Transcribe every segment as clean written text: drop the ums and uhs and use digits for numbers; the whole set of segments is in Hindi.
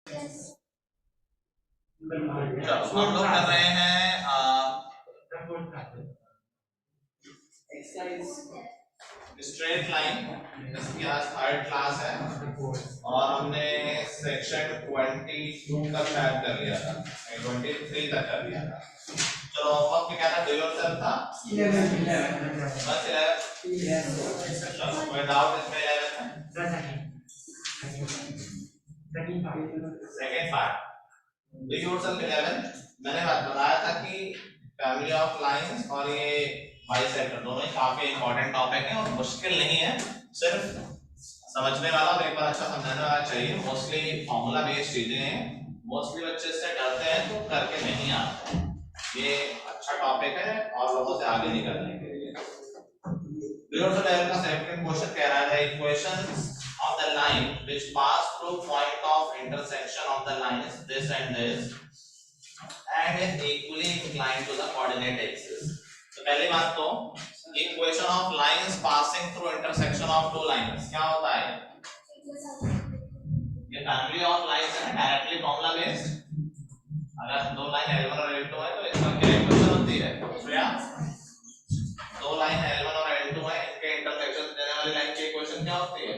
हम लोग कर रहे हैं स्ट्रेट लाइन, इसकी आज थर्ड क्लास है और हमने सेक्शन 22 तक शायद कर लिया था, 23 तक कर लिया था। चलो होमवर्क में क्या था? डू योरसेल्फ था 11 बस 11। चलो कोई डाउट इसमें? 11 सेकंड पार्ट डू योरसेल्फ 11। मैंने बताया था कि फैमिली ऑफ लाइंस और ये बाइसेक्टर दोनों ही काफी इंपॉर्टेंट टॉपिक है और मुश्किल नहीं है, सिर्फ समझने वाला और एक बार अच्छा समझाने वाला चाहिए। मोस्टली फॉर्मूला बेस्ड चीजें हैं, मोस्टली बच्चे इससे डरते हैं तो करके नहीं आते। ये अच्छा टॉपिक है और लोगों से आगे निकलने के लिए। का सेकंड क्वेश्चन कह रहा है equations of the line which pass through point of intersection of the lines this and this and is equally inclined to the coordinate axis। तो पहली बात तो equation of lines passing through intersection of two lines क्या होता है? ये फैमिली ऑफ लाइंस है, डायरेक्टली फॉर्मूला बेस्ड। अगर दो लाइन L1 और L2 है तो इसका क्या इक्वेशन होती है? श्रेया, दो लाइन L1 और L2 है, इनके इंटरसेक्शन देने वाली लाइन की इक्वेशन क्या होती है?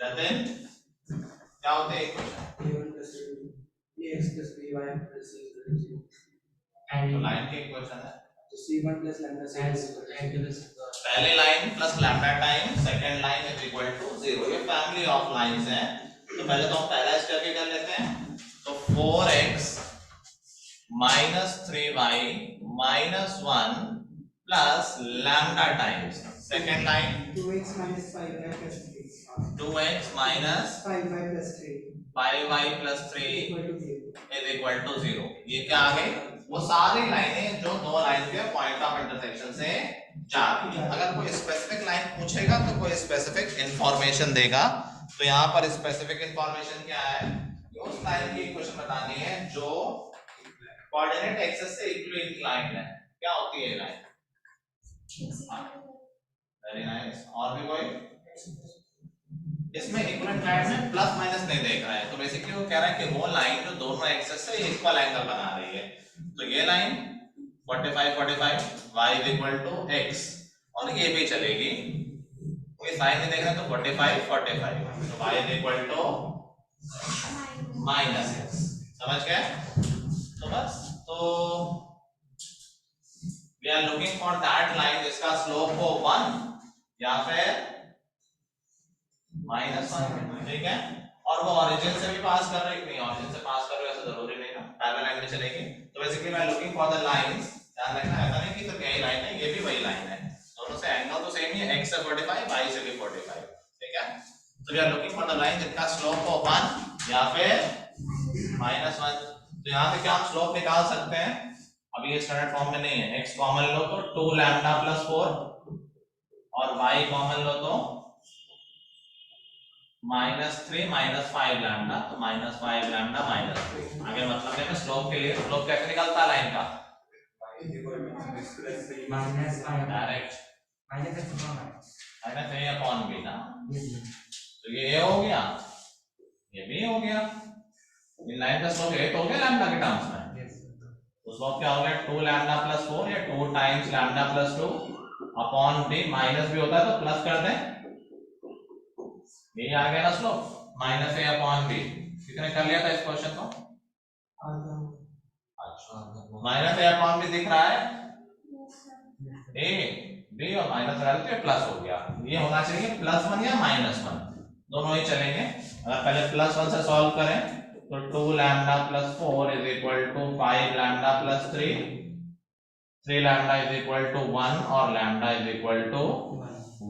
जतिन क्या होते हैं इक्वेशन? तो लाइन की इक्वेशन है c1 plus lambda पहली line plus lambda time second line is equal to 0। ये फैमिली ऑफ लाइंस हैं। तो पहले तो हम पहला स्टेप ही कर लेते हैं। तो 4x minus 3y minus 1 plus lambda times second line 2x minus 5y plus 3 2x minus 5y plus 3 5y plus 3 is equal to 0। ये क्या आ गई? वो सारी लाइनें जो दो लाइन के पॉइंट ऑफ इंटरसेक्शन से जा रही है। अगर कोई स्पेसिफिक लाइन पूछेगा तो कोई स्पेसिफिक इंफॉर्मेशन देगा। तो यहाँ पर स्पेसिफिक इंफॉर्मेशन क्या है? उस लाइन की इक्वेशन बतानी है जो कोऑर्डिनेट एक्सिस से इक्वली इंक्लाइंड है। क्या होती है लाइन? Very nice. और भी कोई? इसमें इक्विवेलेंट लाइन में प्लस माइनस नहीं देख रहा है, तो बेसिकली वो कह रहा है कि वो लाइन जो दोनों एक्सिस से इक्वल एंगल बना रही है। तो ये line 45 45 y is equal to x और ये भी चलेगी। कोई साइन नहीं देख रहा तो 45 45 तो y is equal to minus x। समझ गए? तो बस तो we are looking for that line जिसका स्लोप हो 1 या फिर -1, ठीक है। और वो ओरिजिन से भी पास कर रही है, नहीं ओरिजिन से पास कर रही है ऐसा जरूरी नहीं ना, पैरेलल लाइन में चलेगी। तो basically we are looking for the lines. ध्यान रखना ऐसा नहीं कि तो यही लाइन है, ये भी वही लाइन है, दोनों से एंगल तो सेम ही है, x से 45 y से भी 45, ठीक है। तो we are looking for the line जिसका स्लोप हो 1 या फिर -1। तो यहां से क्या हम स्लोप निकाल सकते हैं? अभी ये स्टैंडर्ड फॉर्म में नहीं है। x कॉमन लो तो 2 लैम्डा प्लस 4 और y कॉमन लो तो -3 -5 लैम्डा, तो -5 लैम्डा -3। आगे मतलब है स्लोप के लिए स्लोप कैसे निकलता है लाइन का? डायरेक्ट -a/b ना। तो ये हो गया, ये भी हो गया। इन लाइन का स्लोप ये तो हो गया लैम्डा के टर्म्स में। तो स्लोप क्या हो गया? 2 लैम्डा प्लस 4 या 2 times lambda plus 2 upon b। Minus भी होता है तो प्लस कर दें, ये आ गया ना स्लोप -a/b। कितने कर लिया था इस क्वेश्चन को? अच्छा, -a/b दिख रहा है, a b और माइनस डाल के प्लस हो गया। ये होना चाहिए +1 या -1, दोनों ही चलेंगे। अगर पहले +1 से सॉल्व करें तो 2 lambda plus 4 is equal to 5 lambda plus 3 lambda is equal to 1 और लैम्डा इज इक्वल टू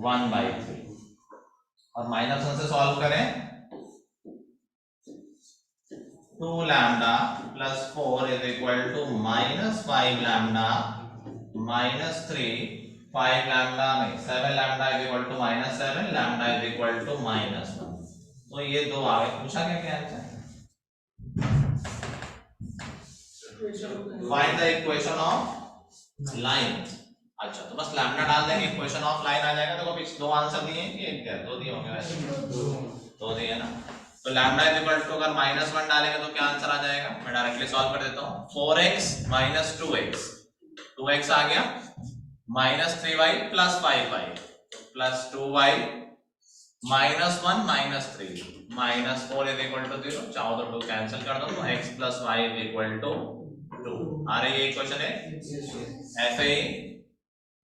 1/3। और -1 से सॉल्व करें 2 lambda plus 4 is equal to -5 lambda -3 5 lambda नहीं 7 lambda is equal to -7 lambda is equal to -1। तो ये दो आ गए। पूछा क्या क्या answer? Find the equation of line. अच्छा तो बस लैम्डा डाल देंगे, इक्वेशन ऑफ लाइन आ जाएगा। देखो पीछे 2 आंसर दिए हैं कि एक दिया, 2 दिए होंगे वैसे, 2 दिए ना। तो लैम्डा इज इक्वल टू अगर -1 डालेंगे तो क्या आंसर आ जाएगा, मैं डायरेक्टली सॉल्व कर देता हूं। 4x - 2x, 2x आ गया, -3y + 5y plus 2y -1 - 3 -4 is equal to 0। चाहो तो 2 कैंसिल कर दो तो x + y is equal to 2 आ रही है इक्वेशन है। ऐसे ही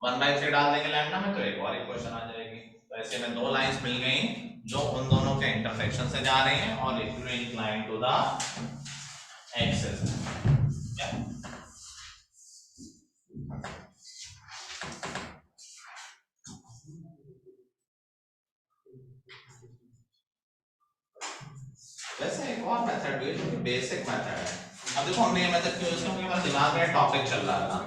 1/3 डाल देंगे लैम्डा में तो एक और इक्वेशन आ जाएगी। तो ऐसे में 2 लाइंस मिल गई जो उन दोनों के इंटरसेक्शन से जा रही हैं और equally inclined to the axis. वैसे एक और मेथड भी है जो कि बेसिक मेथड है। अब देखो हमने ये मेथड क्यों यूज किया, क्योंकि हमारे दिमाग में टॉपिक चल रहा था।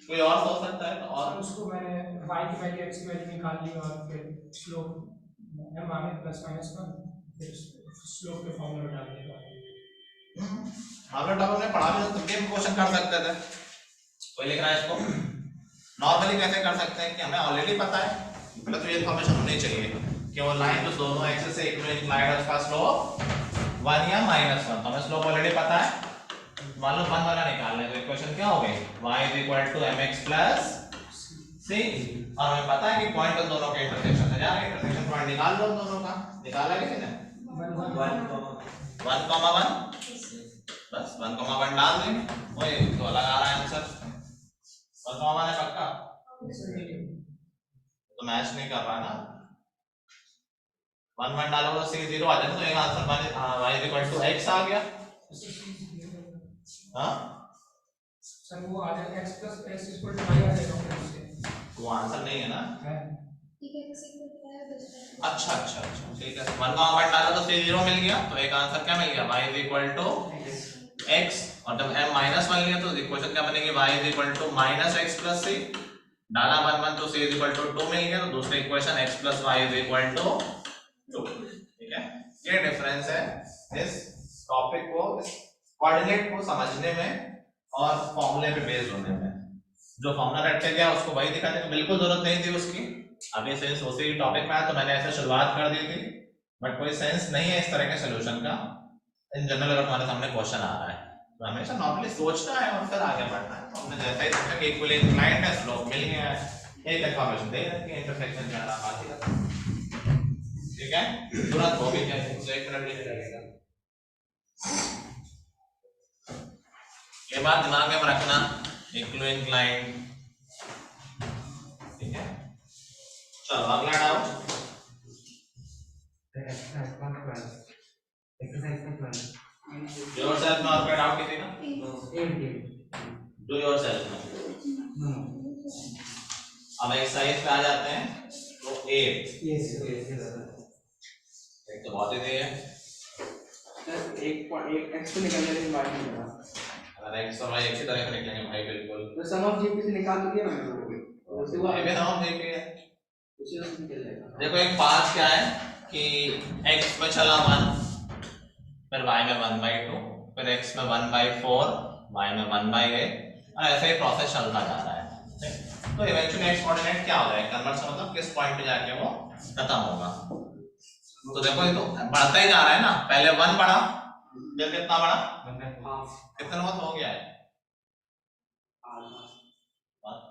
कोई और सोच सकता है तो और उसको मैंने y की वैल्यू x की वैल्यू निकाल ली और फिर स्लोप m आगे +-1 फिर स्लोप के फॉर्मूला में डाल दिया। हमने टॉपिक में पढ़ा भी तो तुम भी क्वेश्चन कर सकते थे। कोई लिख रहा है इसको नॉर्मली कैसे कर सकते हैं कि हमें ऑलरेडी पता है, पहले तो ये इन्फॉर्मेशन होनी चाहिए कि वो लाइन जो दोनों एक्सिस से इक्वली इंक्लाइंड है उसका स्लोप 1 या -1। तो हमें स्लोप ऑलरेडी पता है, मान लो 1 वाला निकालना है तो इक्वेशन क्या हो गई, y = mx + c। और हमें पता है कि पॉइंट उन दोनों के इंटरसेक्शन से जा रहा है, इंटरसेक्शन पॉइंट निकाल लो उन दोनों का। निकाला किसी ने 1, 1, बस 1, 1 डाल देंगे, वही तो अलग आ रहा है आंसर। 1, है पक्का, तो मैच नहीं कर रहा ना। 1, 1 डालो तो c 0 आ जाएगा, तो एक आंसर y = x आ गया। हाँ सर वो आ जाएगा x + x = y आ जाएगा उससे। वो आंसर नहीं है ना। ठीक है किसी को बताया बस। अच्छा अच्छा अच्छा ठीक है। 1, 1 डाला तो c 0 मिल गया, तो एक आंसर क्या मिल गया, y = x। और जब m -1 लिया तो इक्वेशन क्या बनेगी, y = -x + c। डाला 1, 1 तो c = 2 मिल गया, तो दूसरी इक्वेशन x + y = 2। ठीक है, ये डिफरेंस है इस टॉपिक को, इस कोऑर्डिनेट को समझने में और फॉर्मूले पे बेस्ड होने में। जो फॉर्मूला रट के गया उसको वही दिखाने की बिल्कुल जरूरत नहीं थी उसकी। अभी सेंस उसी टॉपिक में है तो मैंने ऐसे शुरुआत कर दी थी, बट कोई सेंस नहीं है इस तरह के सॉल्यूशन का इन जनरल अगर तुम्हारे सामने क्वेश्चन आ रहा है तो हमेशा नॉर्मली सोचना है और फिर आगे बढ़ना है। तो हमने जैसा ही सोचा कि इक्वली इंक्लाइंड है, स्लोप मिल गया है, एक इन्फॉर्मेशन दे रखी है, इंटरसेक्शन जा रहा बात ही खत्म। ठीक है, तुरंत हो भी जाएगा, 1 मिनट भी नहीं लगेगा। ये बात दिमाग में रखना, इक्वली इंक्लाइंड। ठीक है, चलो अगला डाउट। योरसेल्फ में और कोई डाउट किसी का? डू योरसेल्फ में। अब एक्सरसाइज पे आ जाते हैं तो 8 एक तो बहुत ही है एक x को निकालने के बाद में होगा। अगर x और y एक ही तरह से निकलेंगे भाई बिल्कुल, तो सम ऑफ जीपी से निकाल दिया मैंने, उससे वो ये भी हम देख है। उसी से निकल जाएगा। देखो एक पाथ क्या है कि x में चला 1, फिर y में 1/2, फिर x में 1/4, y में 1/8 और ऐसे ही प्रोसेस चलता जा रहा है। तो इवेंचुअली x कोऑर्डिनेट क्या हो जाएगा, कन्वर्ट से मतलब किस पॉइंट पे जाके वो खत्म होगा। तो देखो ये तो बढ़ता ही जा रहा है ना, पहले 1 बढ़ा, फिर कितना बढ़ा, कितना बहुत हो गया है,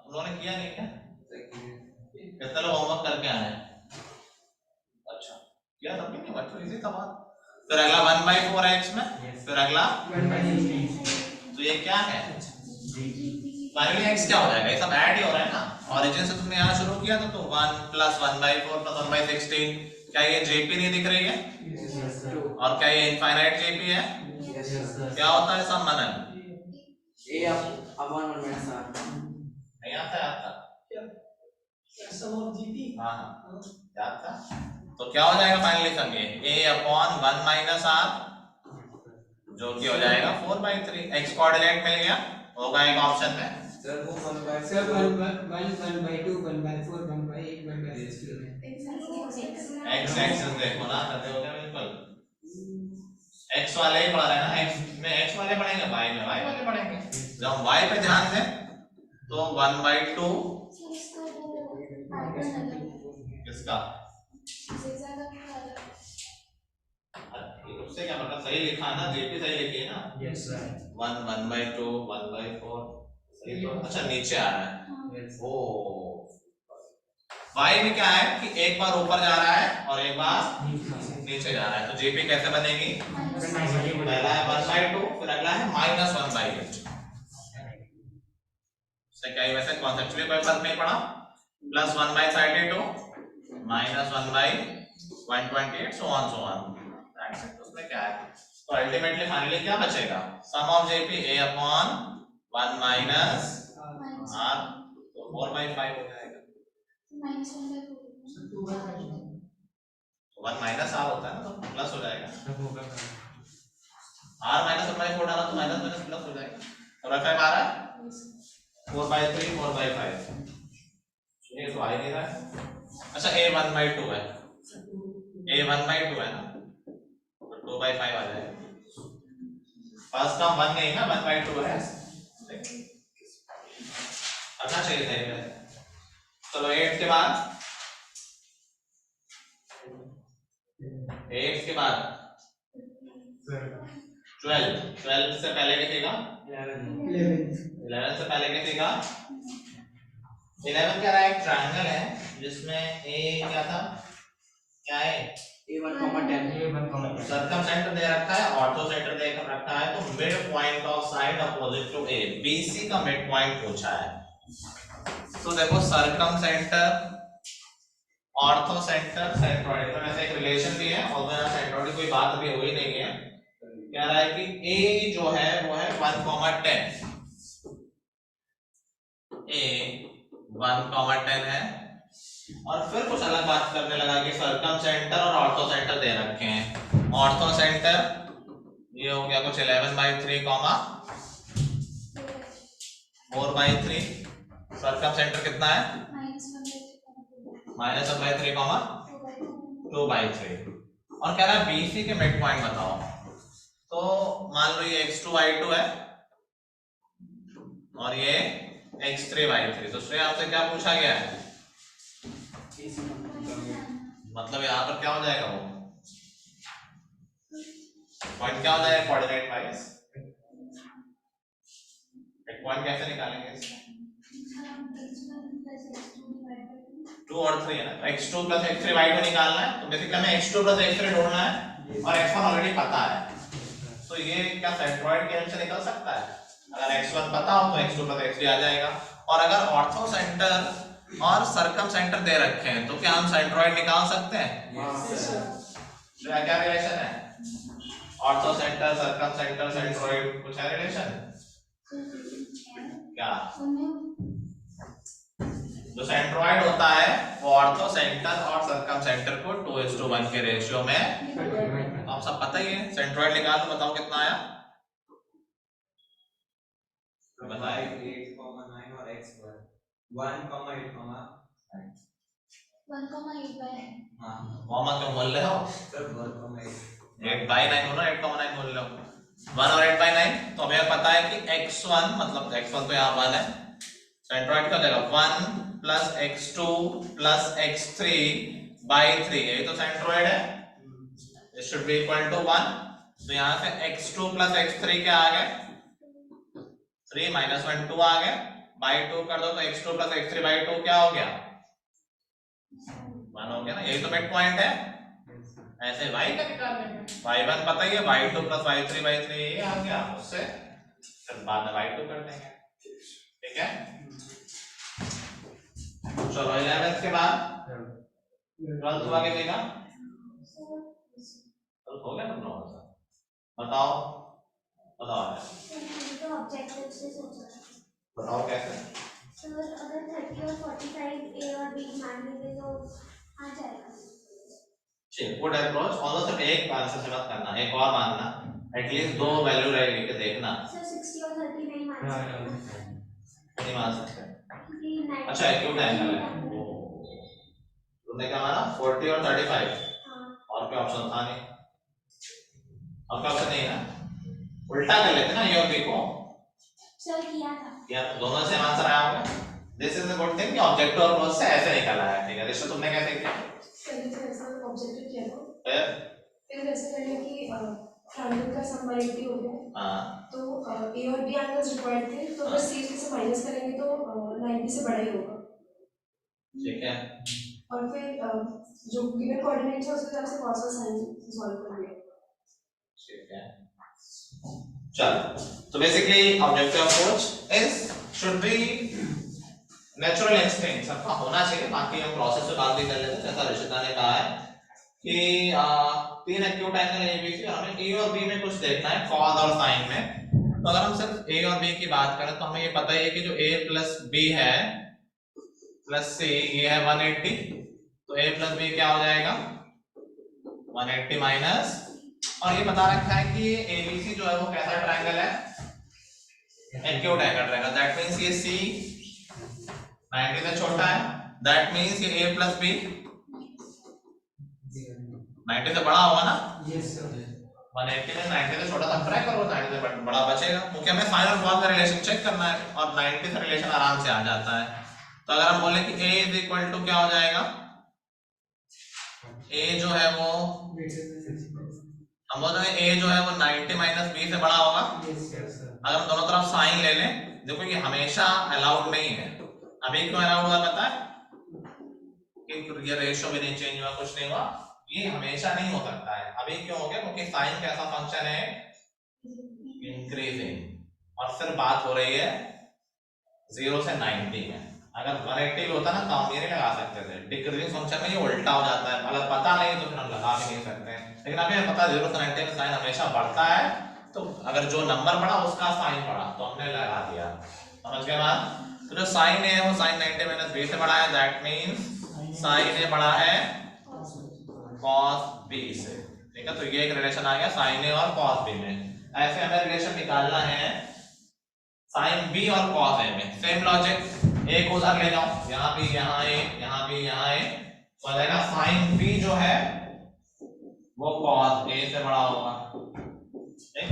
उन्होंने किया नहीं क्या, कितने लोग होमवर्क करके आए हैं? अच्छा किया तब भी नहीं, बच्चों इजी था बात। फिर अगला 1/4 है x में, फिर अगला 1/8। तो ये क्या है, फाइनली x क्या हो जाएगा, ये सब ऐड ही हो रहा है ना। ओरिजिन से तुमने यहाँ शुरू किया था तो 1 + 1/4 + 1/16, क्या ये JP नहीं दिख रही है? और क्या ये इनफाइनाइट JP है? क्या होता है सब मनन? ए अब 1 नहीं आता है आपका? सम ऑफ जीपी। हाँ हाँ याद था। तो क्या हो जाएगा फाइनली संगे A/1 - r जो कि हो जाएगा 4/3। x कोऑर्डिनेट मिल गया होगा एक ऑप्शन में। सर वो 1/2 सर 1/2 1/4 1/8 1/16 है। x एक्सिस देखो ना, करते हो क्या बिल्कुल x वाले ही पढ़ रहे हैं ना, x में x वाले पढ़ेंगे, y में y वाले पढ़ेंगे। जब हम y पे ध्यान दें तो 1/2 किसका? zigzag का उससे क्या मतलब सही लिखा है ना, जेपी सही लिखी है ना। यस सर 1 1/2 1/4 सही तो। अच्छा नीचे आ रहा है। ओ y में क्या है कि एक बार ऊपर जा रहा है और एक बार नीचे जा रहा है, तो जेपी कैसे बनेगी? पहला है 1/2, फिर अगला है -1/8। इससे क्या है वैसे कॉन्सेप्चुअली कोई फर्क नहीं पड़ा। +1/32 -1/128 सो ऑन। उसमें क्या है, तो अल्टीमेटली फाइनली क्या बचेगा? Sum of GP a upon 1 minus r, तो 4/5 हो जाएगा। तो 1 माइनस r होता है ना, तो प्लस हो जाएगा। r -1/4 डाला तो माइनस माइनस प्लस हो जाएगा। और f आ रहा है 4/3 4/5, ये तो आ ही नहीं रहा है। अच्छा a 1/2 है, a 1/2 है ना, तो 2/5 आ जाएगा। फर्स्ट टर्म 1 नहीं ना, 1/2 है, करना चाहिए था ये। चलो 8 के बाद 12 से पहले लिखेगा 11 से पहले लिखेगा 11 क्या रहा है? एक ट्रायंगल है जिसमें a क्या था, क्या है? A1,10 सर्कमसेंटर दे रखा है, ऑर्थो सेंटर दे रखा है, तो mid point of side opposite to a, BC का मिड पॉइंट पूछा है। तो देखो सर्कमसेंटर, ऑर्थो सेंटर, सेंट्रोइड में वैसे एक रिलेशन भी है, और यहाँ सेंट्रोइड की कोई बात अभी हुई नहीं है। कह रहा है कि a जो है वो है 1,10, a 1,10 है, और फिर कुछ अलग बात करने लगा कि सर्कम सेंटर और ऑर्थो सेंटर दे रखे हैं। ऑर्थो सेंटर ये हो गया कुछ 11/3, 4/3। सर्कम सेंटर कितना है? -1/3, 2/3। और कह रहा है BC के मिड पॉइंट बताओ। तो मान लो ये x2y2 है और ये x3y3, तो उससे आपसे क्या पूछा गया है? मतलब यहाँ पर क्या हो जाएगा, वो पॉइंट क्या हो जाएगा कोऑर्डिनेट वाइज? एक पॉइंट कैसे निकालेंगे इससे? 2 और 3 है ना, x2 + x3y2 निकालना है, तो बेसिकली हमें x2 + x3 ढूंढना है और x1 ऑलरेडी पता है, तो ये क्या सेंट्रोइड के हेल्प से निकल सकता है? अगर x1 पता हो तो x2 + x3 आ जाएगा। और अगर ऑर्थो सेंटर और सर्कम सेंटर दे रखे हैं तो क्या हम सेंट्रोइड निकाल सकते हैं? क्या रिलेशन है? Ortho centre, circum centre, centroid, कुछ है रिलेशन? क्या? जो सेंट्रोइड होता है वो ऑर्थो सेंटर और सर्कम सेंटर को 2:1 के रेशियो में, तो आप सब पता ही है। सेंट्रोइड निकाल तो बताओ कितना आया? बताइए। 8,9 और x1 1,8, 1,8/9। हाँ कॉमा क्यों बोल रहे हो? सर 1,8 8/9 बोलो, 8,9 बोल रहे हो। 1 और 8/9, तो हमें पता है कि x1 मतलब x1 तो यहाँ 1 है, सेंट्रोइड का जाएगा 1 + x2 + x3/3, यही तो सेंट्रोइड है। It should be equal to 1, तो यहाँ से x2 + x3 क्या आ गया? 3 - 1 2 आ गया, बाई 2 कर दो तो x2 + x3/2 क्या हो गया? 1 हो गया ना, यही तो मिड पॉइंट है। ऐसे y का निकाल लेंगे, y1 पता ही है, y2 + y3/3 ये आ गया, उससे फिर बाद में y2 कर देंगे, ठीक है। चलो 11th के बाद 12th हुआ किसी का? 12th हो गया तुम लोगों का? बताओ बताओ तो ऑब्जेक्टिव से सोचा बताओ कैसे? सर, अगर 30 और 45 A और B मान लेंगे तो आ जाएगा। चलिए गुड अप्रोच, ऑल्दो सिर्फ एक आंसर से मत करना, एक और मानना, एटलीस्ट 2 वैल्यू रहेगी कि देखना। सर 60 और 30 नहीं मान सकते, नहीं मान सकते। क्योंकि 90 अच्छा एक्यूट एंगल है, तुमने क्या माना? 40 और 35, हाँ और क्या ऑप्शन था? नहीं, और क्या ऑप्शन नहीं है ना, उल्टा कर लेते ना ये और बी को। सर किया था। या दोनों से आंसर आया होगा, this is a good thing कि ऑब्जेक्टिव और क्लोज से ऐसे निकल आया। ठीक है, रिश्ता तुमने कैसे किया? पहले तो ऐसा ऑब्जेक्टिव किया था, फिर वैसे पहले कि ट्रायंगल का सम 180 हो गया, हाँ तो ए और बी एंगल्स रिक्वायर्ड थे, तो अगर सी से माइनस करेंगे तो 90 से बड़ा ही होगा। ठीक है, और फिर जो गिवन कोऑर्डिनेट्स है उसके हिसाब से cos का साइन सॉल्व कर लिया। ठीक है, चलो। तो basically objective approach is should be natural instinct, सबका होना चाहिए। बाकी हम प्रोसेस से बात भी कर लेते हैं। जैसा रिशिता ने कहा है कि तीन acute angle A B C, हमें ए और बी में कुछ देखना है कॉस और साइन में। तो अगर हम सिर्फ ए और बी की बात करें तो हमें ये पता ही है कि जो a प्लस बी है प्लस सी, ये है 180, तो a प्लस बी क्या हो जाएगा 180 माइनस, और ये बता रखा है कि ये ABC जो है वो कैसा ट्रायंगल है, acute angle triangle. That means ये C 90 से छोटा है, दैट मींस ये a प्लस बी 90 से बड़ा होगा ना। Yes sir. 180 में 90 से छोटा सब्ट्रैक्ट करो, 90 से बड़ा बचेगा, क्योंकि हमें साइन और कॉस का रिलेशन चेक करना है और 90 से रिलेशन आराम से आ जाता है। तो अगर हम बोले कि a इज इक्वल टू क्या हो जाएगा, a जो है वो हम बोल रहे हैं a जो है वो 90 माइनस b से बड़ा होगा। Yes sir. अगर हम दोनों तरफ साइन ले लें, देखो ये हमेशा अलाउड नहीं है। अभी क्यों अलाउड हुआ पता है? कि ये रेशियो भी नहीं चेंज हुआ, कुछ नहीं हुआ, ये हमेशा नहीं हो सकता है। अभी क्यों हो गया? क्योंकि साइन कैसा फंक्शन है, इंक्रीजिंग, और सिर्फ बात हो रही है 0 से 90 में। अगर 180 होता ना तो हम ये नहीं लगा सकते थे, डिक्रीजिंग फंक्शन में ये उल्टा हो जाता है। अगर पता नहीं तो फिर हम लगा भी नहीं सकते हैं, लेकिन अभी हमें पता 0 से 90 में साइन हमेशा बढ़ता है, तो अगर जो नंबर बढ़ा उसका साइन बढ़ा तो हमने लगा दिया। समझ गए बात? तो जो साइन है वो साइन 90 माइनस b से बड़ा है, दैट मींस साइन ए बड़ा है cos b से। ठीक है, तो ये एक रिलेशन आ गया साइन ए और cos b में। ऐसे हमें रिलेशन निकालना है साइन b और cos a में। सेम लॉजिक, a को उधर ले जाओ, यहाँ भी यहाँ a, यहाँ भी यहाँ a, तो आ जाएगा साइन b जो है वो cos a से बड़ा होगा। ठीक,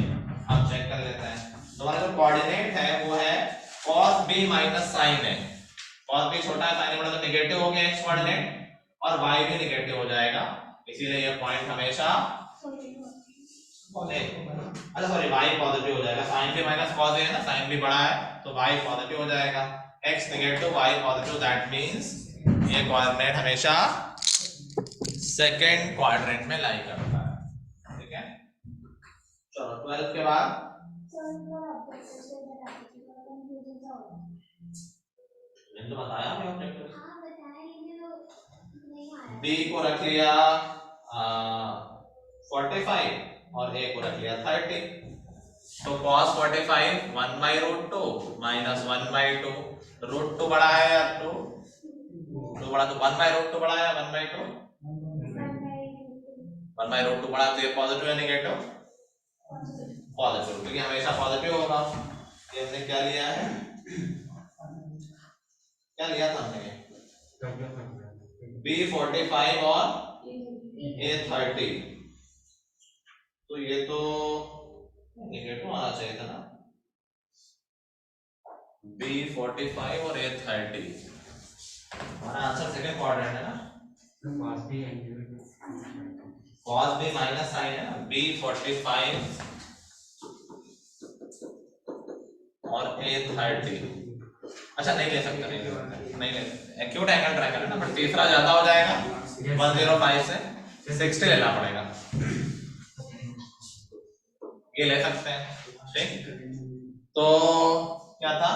हम चेक कर लेते हैं। तो हमारा जो कोऑर्डिनेट है वो है cos b minus sin a। cos b छोटा है, sin a बड़ा, तो नेगेटिव हो गया x कोऑर्डिनेट, और y भी नेगेटिव हो जाएगा, इसीलिए ये पॉइंट हमेशा अच्छा सॉरी y पॉजिटिव हो जाएगा। sin b minus cos a है ना, sin b बड़ा है तो y पॉजिटिव हो जाएगा, x negative y positive, that means ये कोऑर्डिनेट हमेशा सेकंड क्वाड्रेंट में लाई करता है। ठीक है, चलो 12 के बाद मैंने तो बताया मैं ऑब्जेक्टिव b को रख लिया 45 और a को रख लिया 30, तो cos 45 1/√2 माइनस 1/2, √2 बड़ा है या 2 बड़ा, तो 1/√2 बड़ा है 1/2, 1/√2 बड़ा, तो ये पॉजिटिव है नेगेटिव, पॉजिटिव, क्योंकि हमेशा पॉजिटिव होगा। ये हमने क्या लिया है, क्या लिया था हमने, b45 और a30, तो ये तो नेगेटिव आना चाहिए था ना, b45 और a30, हमारा आंसर सेकंड क्वाड्रेंट है ना, cos b माइनस साइन है ना, b45 और a30। अच्छा नहीं ले सकते, नहीं ले सकते, एक्यूट एंगल ट्रायंगल है ना, बट तीसरा ज्यादा हो जाएगा, 105 से 60 लेना पड़ेगा, ये ले सकते हैं। ठीक, तो क्या था,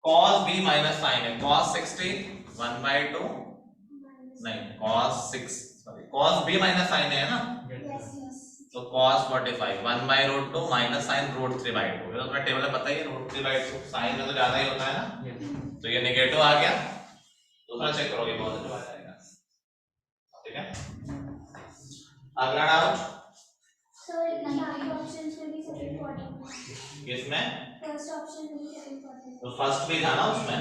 cos b माइनस साइन है, cos 60 1/2, नहीं cos b माइनस साइन है ना, तो cos 45 1/√2 माइनस साइन √3/2, ये तो तुम्हें टेबल में पता ही है, √3/2 साइन में तो ज्यादा ही होता है ना, तो ये नेगेटिव आ गया, दूसरा चेक करोगे पॉजिटिव आ जाएगा। ठीक है, अगला डाउट किसमें, तो फर्स्ट भी था ना उसमें,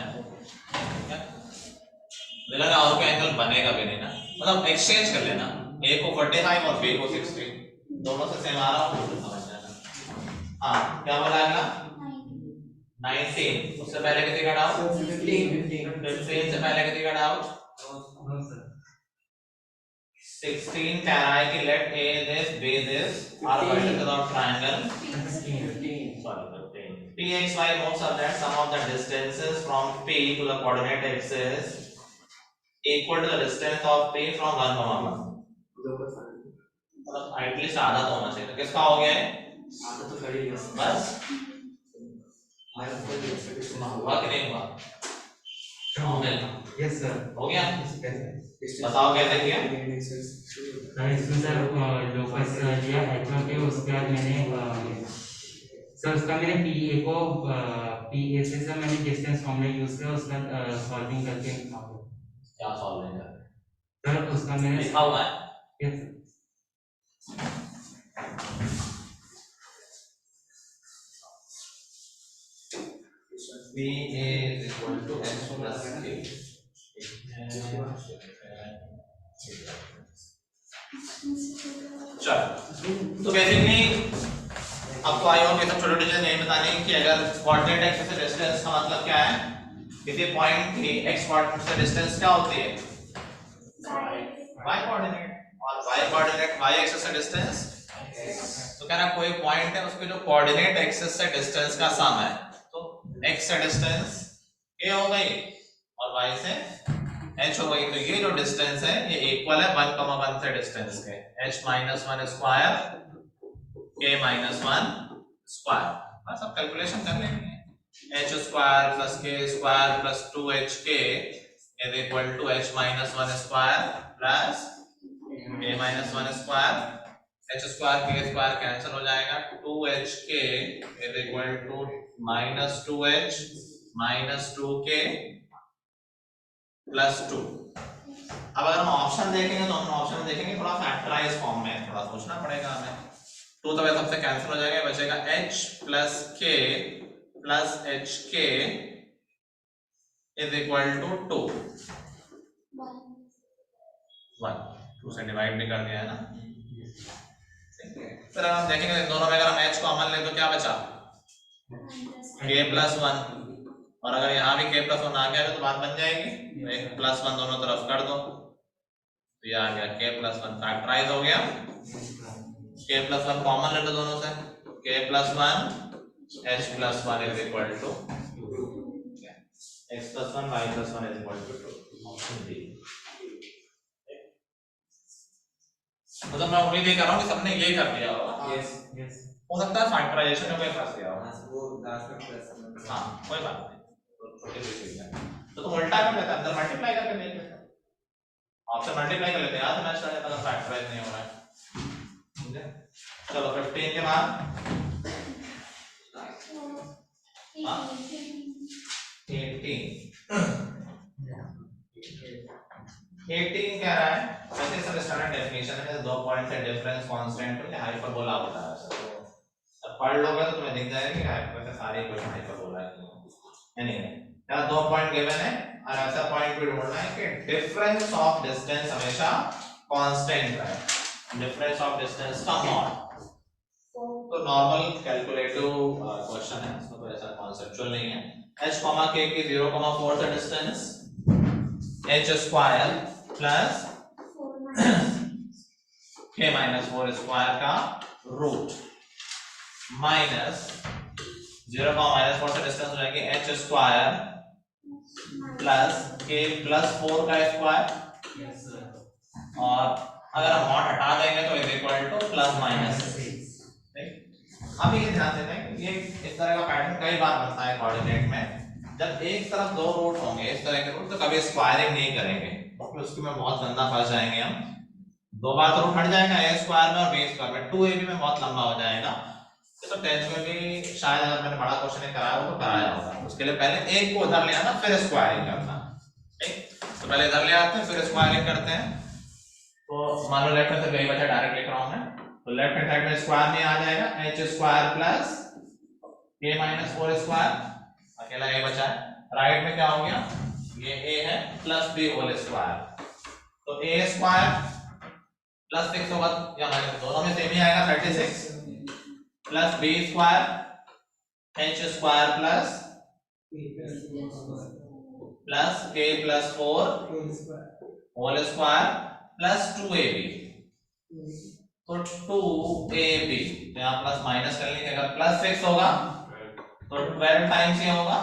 लगा और कोई एंगल बनेगा भी नहीं ना, मतलब एक्सचेंज कर लेना, a को 45 और b को 60, दोनों से सेम आ रहा हो तो समझ जाना। हाँ क्या बोला अगला, 19 उससे पहले किसी का डाउट? 15 से पहले किसी का डाउट? 16 कह रहा है कि let A this B this are vertices of triangle. Sorry, 15. Px y moves are that sum of the distances from P to the coordinate axis equal to the distance of P from 1, 1. मतलब एटलीस्ट आधा तो होना चाहिए। तो किसका हो गया है? आधा तो कर ही लिया बस बस हुआ कि नहीं हुआ? यस सर हो गया? बताओ कैसे किया? इसमें सर लोकस लिया h1 के उसके बाद मैंने सर उसका मैंने PA को PA से सर मैंने डिस्टेंस फॉर्मूला यूज किया उसका सॉल्विंग करके क्या सॉल्व नहीं कर? सर उसका मैंने लिखा हुआ है yes P A is equal to x plus k. चलो तो बेसिकली आपको आई होप ये सब छोटे छोटे नहीं बताने कि अगर कोऑर्डिनेट एक्सिस से डिस्टेंस का मतलब क्या है, किसी पॉइंट की x कोऑर्डिनेट से डिस्टेंस क्या होती है? y कोऑर्डिनेट, और y कोऑर्डिनेट y एक्सिस से डिस्टेंस। तो कह रहा कोई पॉइंट है उसके जो कोऑर्डिनेट एक्सिस से डिस्टेंस का सम है, तो x से डिस्टेंस a हो गई और y से h हो गई। तो ये जो डिस्टेंस है ये इक्वल है 1, 1 से डिस्टेंस के h - 1 स्क्वायर k - 1 स्क्वायर। बस अब कैलकुलेशन कर लेंगे। h square plus k square plus 2hk is equal to h - 1 square plus k - 1 square. h square k स्क्वायर कैंसिल हो जाएगा, 2hk is equal to -2h - 2k plus 2। अब अगर हम ऑप्शन देखेंगे तो हम ऑप्शन में देखेंगे थोड़ा फैक्टराइज फॉर्म में, थोड़ा सोचना पड़ेगा हमें। 2 तो सबसे कैंसिल हो जाएगा, बचेगा h plus k plus hk is equal to 2 1 2 से डिवाइड भी कर दिया है ना। फिर हम देखेंगे दोनों में अगर हम h को कॉमन ले तो क्या बचा? k प्लस 1, और अगर यहाँ भी k प्लस 1 आ गया तो बात बन जाएगी, तो एक प्लस 1 दोनों तरफ कर दो तो ये आ गया k प्लस 1 फैक्टराइज हो गया। k प्लस 1 कॉमन ले लो दोनों से, k plus 1 h plus 1 is equal to x plus 1 y plus 1 is equal to 2। Option D. मतलब मैं उम्मीद ही कर रहा हूँ कि सबने ये कर दिया होगा। यस यस हो सकता है फैक्टराइजेशन में कोई फंस गया हो। वो लास्ट में प्लस हाँ कोई बात नहीं, तो छोटी सी चीज है। तो तुम उल्टा कर लेते, अंदर मल्टीप्लाई करके देख लेते, ऑप्शन मल्टीप्लाई कर लेते यार, मैच कर लेता, फैक्टराइज नहीं हो रहा है। समझे? चलो 15 के बाद 18 कह रहा है वैसे सब स्टैंडर्ड डेफिनेशन है, दो पॉइंट से डिफरेंस कांस्टेंट हो या हाइपरबोला होता है। सब पढ़ लोगे तो तुम्हें दिख जाएगा कि हाइपर का सारे क्वेश्चन हाइपरबोला है। एनीवे क्या दो पॉइंट गिवन है और ऐसा पॉइंट भी ढूंढना है कि डिफरेंस ऑफ डिस्टेंस हमेशा कांस्टेंट रहे, डिफरेंस ऑफ डिस्टेंस का मॉड। तो नॉर्मल कैलकुलेटिव क्वेश्चन है, इसमें कोई ऐसा कॉन्सेप्चुअल नहीं है। h k की 0,4 से distance h square plus k - 4 square का रूट माइनस 0,4 से डिस्टेंस हो जाएगी h square plus k plus 4 का स्क्वायर, और अगर हम मॉड हटा देंगे तो is equal to plus minus. अब ये ध्यान देना है कि ये इस तरह का पैटर्न कई बार बनता है कोऑर्डिनेट में। जब एक तरफ दो रूट होंगे इस तरह के रूट तो कभी स्क्वायरिंग नहीं करेंगे, क्योंकि उसके में बहुत गंदा फंस जाएंगे हम। दो बार तो रूट हट जाएगा a स्क्वायर में और b स्क्वायर में, 2ab में बहुत लंबा हो जाएगा। तो 10th में भी शायद अगर मैंने बड़ा क्वेश्चन कराया हो तो कराया होगा। उसके लिए पहले एक को उधर ले आना फिर स्क्वायरिंग करना, ठीक। तो पहले इधर ले आते हैं फिर स्क्वायरिंग करते हैं। तो मान लो लेफ्ट में से यही बचा, डायरेक्ट लिख रहा हूं मैं, तो लेफ्ट हैंड साइड में स्क्वायर में आ जाएगा h square plus k - 4 square, अकेला a बचा है। राइट में क्या हो गया, ये a है प्लस b होल स्क्वायर, तो a स्क्वायर प्लस 6 होगा या माइनस, दोनों में सेम ही आएगा 36 plus b square h square plus plus के plus 4 whole square plus 2ab, तो 2ab यहाँ प्लस माइनस कर लेंगे, अगर प्लस 6 होगा तो 12 टाइम्स ये होगा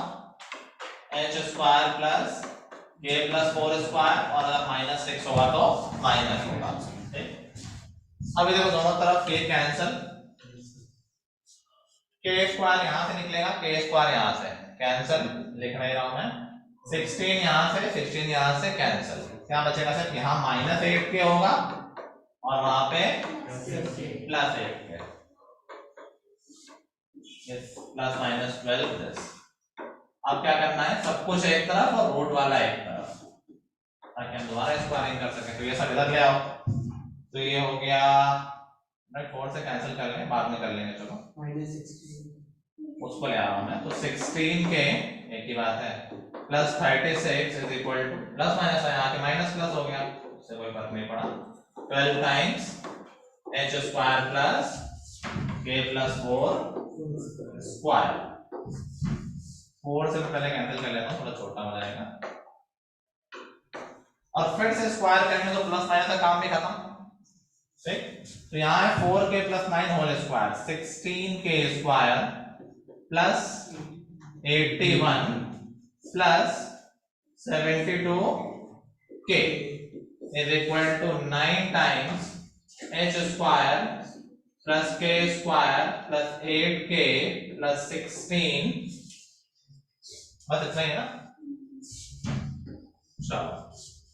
h स्क्वायर प्लस के प्लस 4 स्क्वायर, और अगर माइनस 6 होगा तो माइनस होगा। अभी देखो दोनों तरफ के कैंसिल, के स्क्वायर यहाँ से निकलेगा, के स्क्वायर यहाँ से कैंसिल, लिख नहीं रहा हूं मैं, 16 यहाँ से 16 यहाँ से कैंसिल, क्या बचेगा सिर्फ यहाँ माइनस 8 के होगा और वहां पे प्लस 8 के, प्लस माइनस 12 दिस। अब क्या करना है, सब कुछ एक तरफ और रूट वाला एक तरफ, ताकि हम दोबारा स्क्वायरिंग कर सकें। तो ये सब इधर ले आओ, तो ये हो गया, मैं 4 से कैंसिल कर लेंगे, बाद में कर लेंगे, चलो उसको ले आ रहा हूं मैं। तो 16 के एक ही बात है plus 36 is equal to, plus minus है यहाँ के माइनस प्लस हो गया, इससे कोई फर्क नहीं पड़ा, 12 times h square plus k plus 4 square. 4 से पहले कैंसिल कर लेता हूँ, थोड़ा छोटा हो जाएगा, और फिर से स्क्वायर करेंगे तो प्लस माइनस का काम भी खत्म, ठीक। तो यहाँ है 4k plus 9 whole square, 16k square plus 81 plus 72k is equal to 9 times h square plus k square plus 8k plus 16, बस इतना ही ना। चलो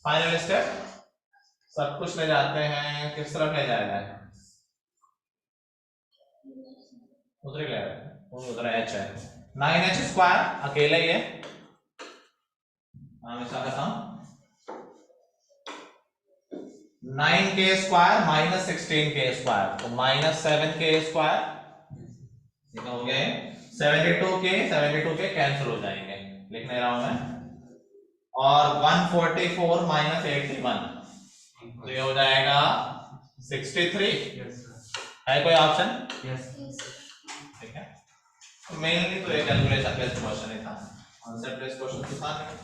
फाइनल स्टेप, सब कुछ ले जाते हैं, किस तरफ ले जाएगा, उधर ही ले जाएगा, उधर h है, 9h स्क्वायर अकेले ही है, हमेशा का सम 9k square minus 16k square, तो माइनस 7k स्क्वायर, ये हो गया 72k कैंसिल हो जाएंगे, लिख नहीं रहा हूं मैं, और 144 माइनस 81, तो ये हो जाएगा 63। है कोई ऑप्शन? ठीक है, मेनली तो ये कैलकुलेशन बेस्ड क्वेश्चन ही था, कॉन्सेप्ट बेस्ड क्वेश्चन तो था नहीं।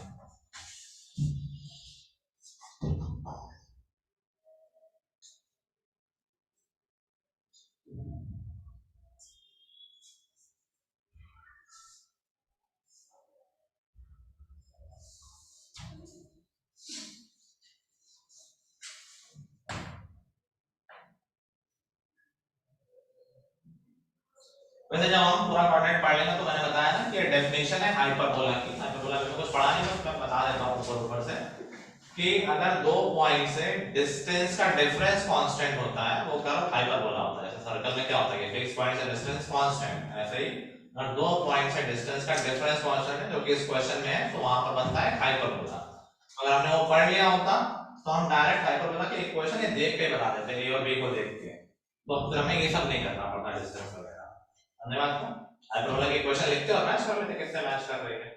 वैसे जब हम पूरा कोऑर्डिनेट पढ़ लेंगे तो मैंने बताया ना कि डेफिनेशन है हाइपरबोला की, हाइपरबोला में कुछ पढ़ा नहीं, तो मैं बता देता हूँ ऊपर से कि अगर दो पॉइंट से डिस्टेंस का डिफरेंस कांस्टेंट होता है वो कर्व हाइपरबोला होता है। जैसे सर्कल में क्या होता है, फिक्स पॉइंट से डिस्टेंस कांस्टेंट, ऐसे ही अगर दो पॉइंट से डिस्टेंस का डिफरेंस कांस्टेंट है जो कि इस क्वेश्चन में है, तो वहां पर बनता है हाइपरबोला। अगर हमने वो पढ़ लिया होता तो हम डायरेक्ट हाइपरबोला की इक्वेशन ये देख के बता देते, ए और बी को देख के, तो फिर हमें ये सब नहीं करना पड़ता डिस्टेंस वगैरह। धन्यवाद। हाइपरबोला की इक्वेशन लिखते हो, मैच कर लेते किससे मैच कर रही है,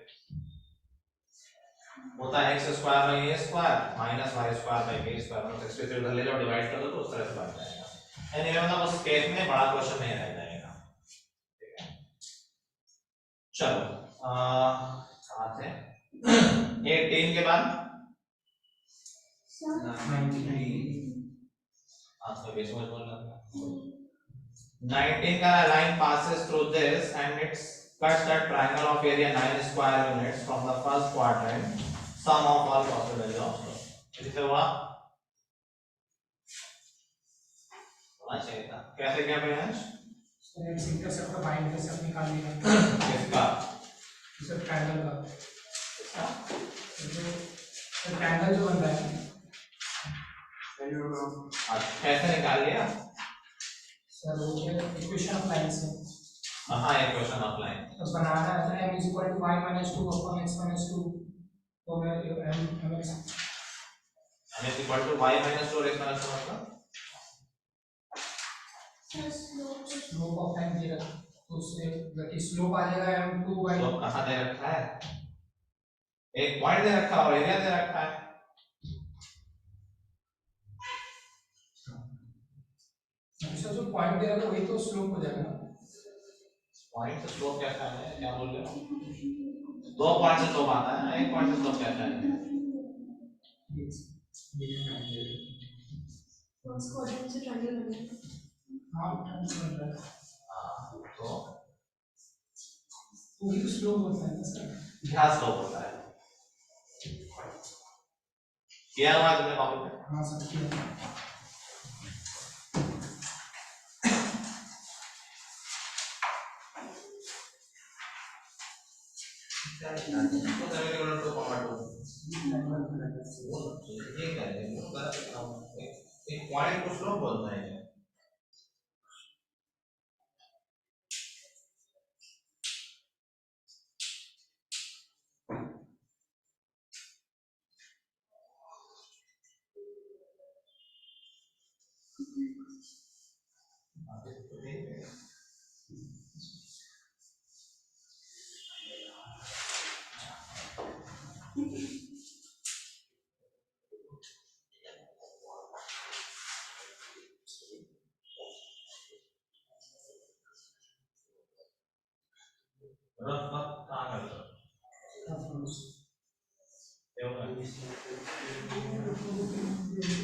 होता है x square by a square minus y square by b square, मतलब 63 उधर ले जाओ, डिवाइड कर दो तो उस तरह से बन जाएगा। एनीवे मतलब उस केस में बड़ा क्वेश्चन नहीं रह जाएगा, ठीक है। चलो आते हैं 18 के बाद आपको बेस में बोलना था 19 का line passes through this and it cuts the triangle of area 9 square units from the first quadrant, sum of all possible values of slope। इसे हुआ चाहिए था, कैसे क्या प्रियांश? एक्स इंटरसेप्ट का बाय इंटरसेप्ट निकाल लिया किसका? सिर्फ ट्रायंगल का, जो ट्रायंगल जो बन रहा है कैसे निकाल लिया सर, वो इक्वेशन ऑफ लाइन से। हाँ इक्वेशन ऑफ लाइन तो बनाना है m = y - 2 upon x - 2, तो मैं mx y minus 2 x minus 2 मतलब स्लोप ऑफ लाइन दे रखा, तो उससे गति स्लोप आ जाएगा m2 स्लोप कहाँ दे रखा है, एक पॉइंट दे रखा है और एरिया दे रखा है। जो पॉइंट दे रखा है वही तो स्लोप हो जाएगा ना, पॉइंट से स्लोप कैसा है, क्या बोल रहे हो? 2 पॉइंट से स्लोप आता है, 1 पॉइंट से स्लोप कैसा है? फर्स्ट क्वाड्रेंट से ट्रायंगल बनेगा। हाँ ट्रांसफर है हाँ, तो वही तो स्लोप होता है सर। क्या स्लोप होता है? किया हुआ है तुमने कॉपी पे? हाँ सर किया। तो 7 ये क्या है? एक पॉइंट को स्लोप बोलता है ये।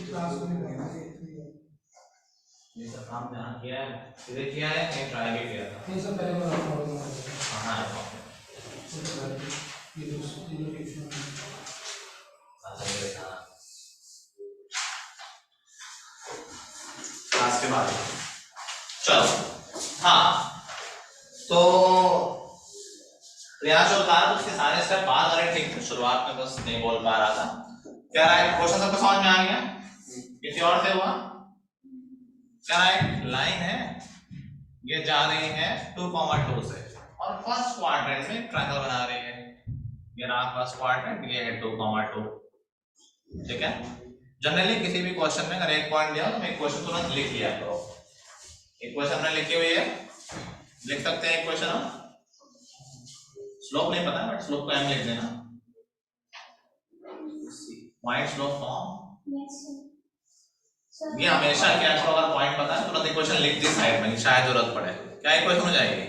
क्लास में करना है ये सब काम जहाँ किया है, सीधे किया है, कहीं ट्राई भी किया था। नहीं सर पहले मैं फॉलो करूँगा। हाँ है कॉपी। ये जो ट्यूशन क्लास के बाद चलो। हाँ तो प्रयास जो बता रहा था उसके सारे स्टेप बाद वाले ठीक थे, शुरुआत में बस नहीं बोल पा रहा था। क्या राइट क्वेश्चन सबको समझ में आ गया? किसी और से हुआ? क्या राइट लाइन है, ये जा रही है 2,2 से और फर्स्ट क्वाड्रेंट में ट्रायंगल बना रही है। ये रहा फर्स्ट क्वाड्रेंट, ये है 2,2। ठीक है। जनरली किसी भी क्वेश्चन में अगर एक पॉइंट दिया तो एक क्वेश्चन तुरंत लिख लिया करो। एक क्वेश्चन हमने लिखी हुई है, लिख सकते हैं एक क्वेश्चन हम। स्लोप नहीं पता बट स्लोप को एम लिख देना। Point slope form yes sir. ये हमेशा क्या करो, अगर पॉइंट पता है तुरंत इक्वेशन लिख दी साइड में, शायद जरूरत पड़े। क्या इक्वेशन हो जाएगी?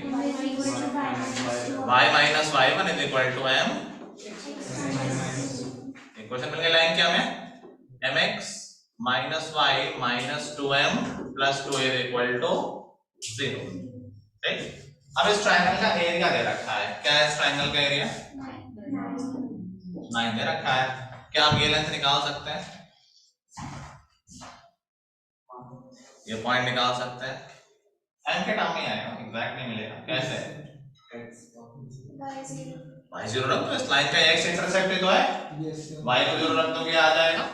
y माइनस y1 is equal to m। Equation मिल गई लाइन क्या में mx minus y minus 2m plus 2 is equal to 0। ठीक। अब इस ट्रायंगल का एरिया दे रखा है। क्या है इस ट्रायंगल का एरिया? 9 दे रखा है। क्या हम ये लेंथ निकाल सकते हैं? ये पॉइंट निकाल सकते हैं। m के टर्म में आएगा, एग्जैक्ट नहीं मिलेगा। कैसे? y0 रख दो, इस लाइन का x इंटरसेप्ट तो है, y को 0 रख दो, क्या आ जाएगा?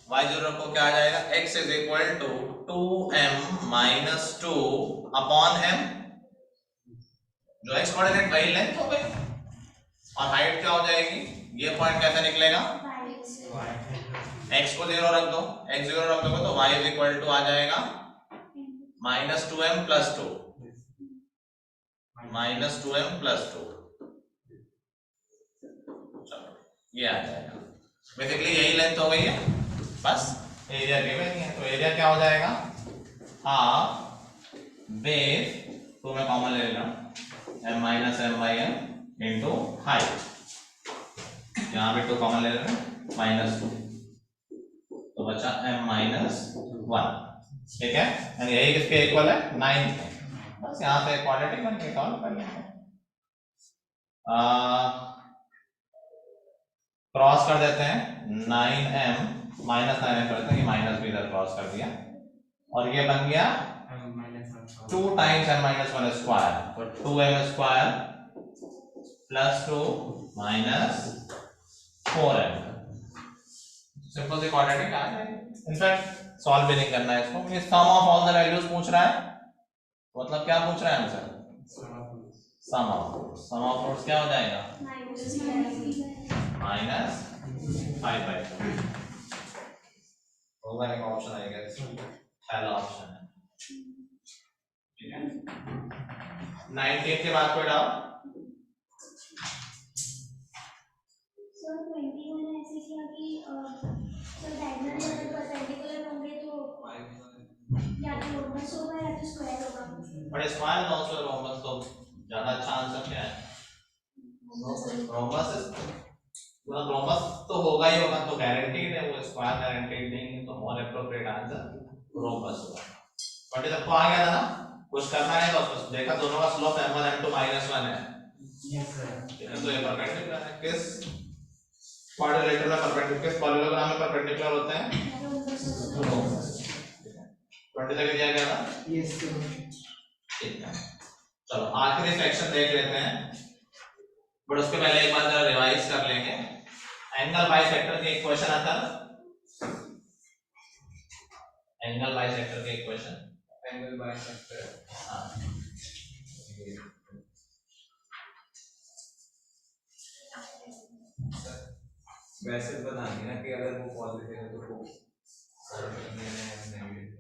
y0 रखो, क्या आ जाएगा? x is equal to 2m minus 2 upon m। जो x कोऑर्डिनेट वही लेंथ हो गई और हाइट क्या हो जाएगी? ये पॉइंट कैसे निकलेगा? x को 0 रख दो, x 0 रख दोगे तो y इज इक्वल टू आ जाएगा minus 2m plus 2, minus 2m plus 2। चलो ये आ जाएगा। बेसिकली यही लेंथ हो गई है, बस एरिया गिवन है। तो एरिया क्या हो जाएगा? हाफ बेस 2 में कॉमन ले लेना, m minus m by m into height. यहाँ पे 2 कॉमन ले लेना, माइनस 2 तो बचा m माइनस 1। ठीक है। यानी यही किसके इक्वल है? 9 के। बस यहाँ से क्वाड्रेटिक बन के सॉल्व कर लेंगे। क्रॉस कर देते हैं 9m माइनस 9m करते हैं, ये माइनस भी इधर क्रॉस कर दिया और ये बन गया 2 टाइम्स m माइनस 1 स्क्वायर, तो 2m square plus 2 minus 4m। Simple से क्वाड्रेटिक आ जाएगा। इनफैक्ट सॉल्व भी नहीं करना है इसको, क्योंकि सम ऑफ ऑल द वैल्यूज पूछ रहा है। मतलब क्या पूछ रहा है हमसे? सम ऑफ रूट्स क्या हो जाएगा? माइनस 5/2 होगा। एक ऑप्शन आएगा, पहला ऑप्शन है। ठीक है। 19 के बाद कोई डाउट? सर 21 ऐसे किया कि सर डायगोनल अगर परपेंडिकुलर होंगे तो या तो रोमस होगा या तो स्क्वायर होगा। But square is also rhombus, तो ज्यादा अच्छा आंसर क्या है? रोमस रोमस तो होगा ही होगा, तो गारंटीड है वो, स्क्वायर गारंटीड नहीं है, तो मोर एप्रोप्रिएट आंसर रोमस होगा। बट ये सबको आ गया था ना, कुछ करना है तो उसको देखा, दोनों का स्लोप m1 m2 -1 है। Yes sir. तो ये परपेंडिकुलर है। किस क्वाड्रिलेटरल में परपेंडिकुलर, किस पॉलीगोनोग्राम में परपेंडिकुलर होते हैं? 20 तक दिया गया था। Yes sir. ठीक है, चलो आखिरी सेक्शन देख लेते हैं, बट उसके पहले एक बार जरा रिवाइज कर लेंगे। एंगल बाइसेक्टर के इक्वेशन आता है, एंगल बाइसेक्टर के इक्वेशन, एंगल बाइसेक्टर। हाँ वैसे बताएंगे ना कि अगर वो पॉजिटिव है तो वो नेगेटिव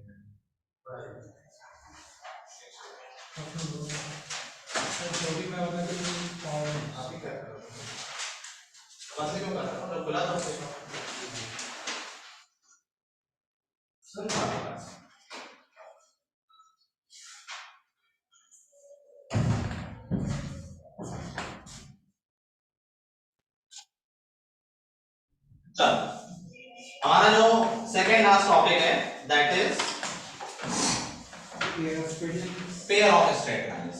जो भी मैं बता दूं और आप ही क्या कर रहे हो? बस क्यों कर रहे हो? खुला तो चल, हमारा जो सेकेंड लास्ट टॉपिक है that is pair of straight lines.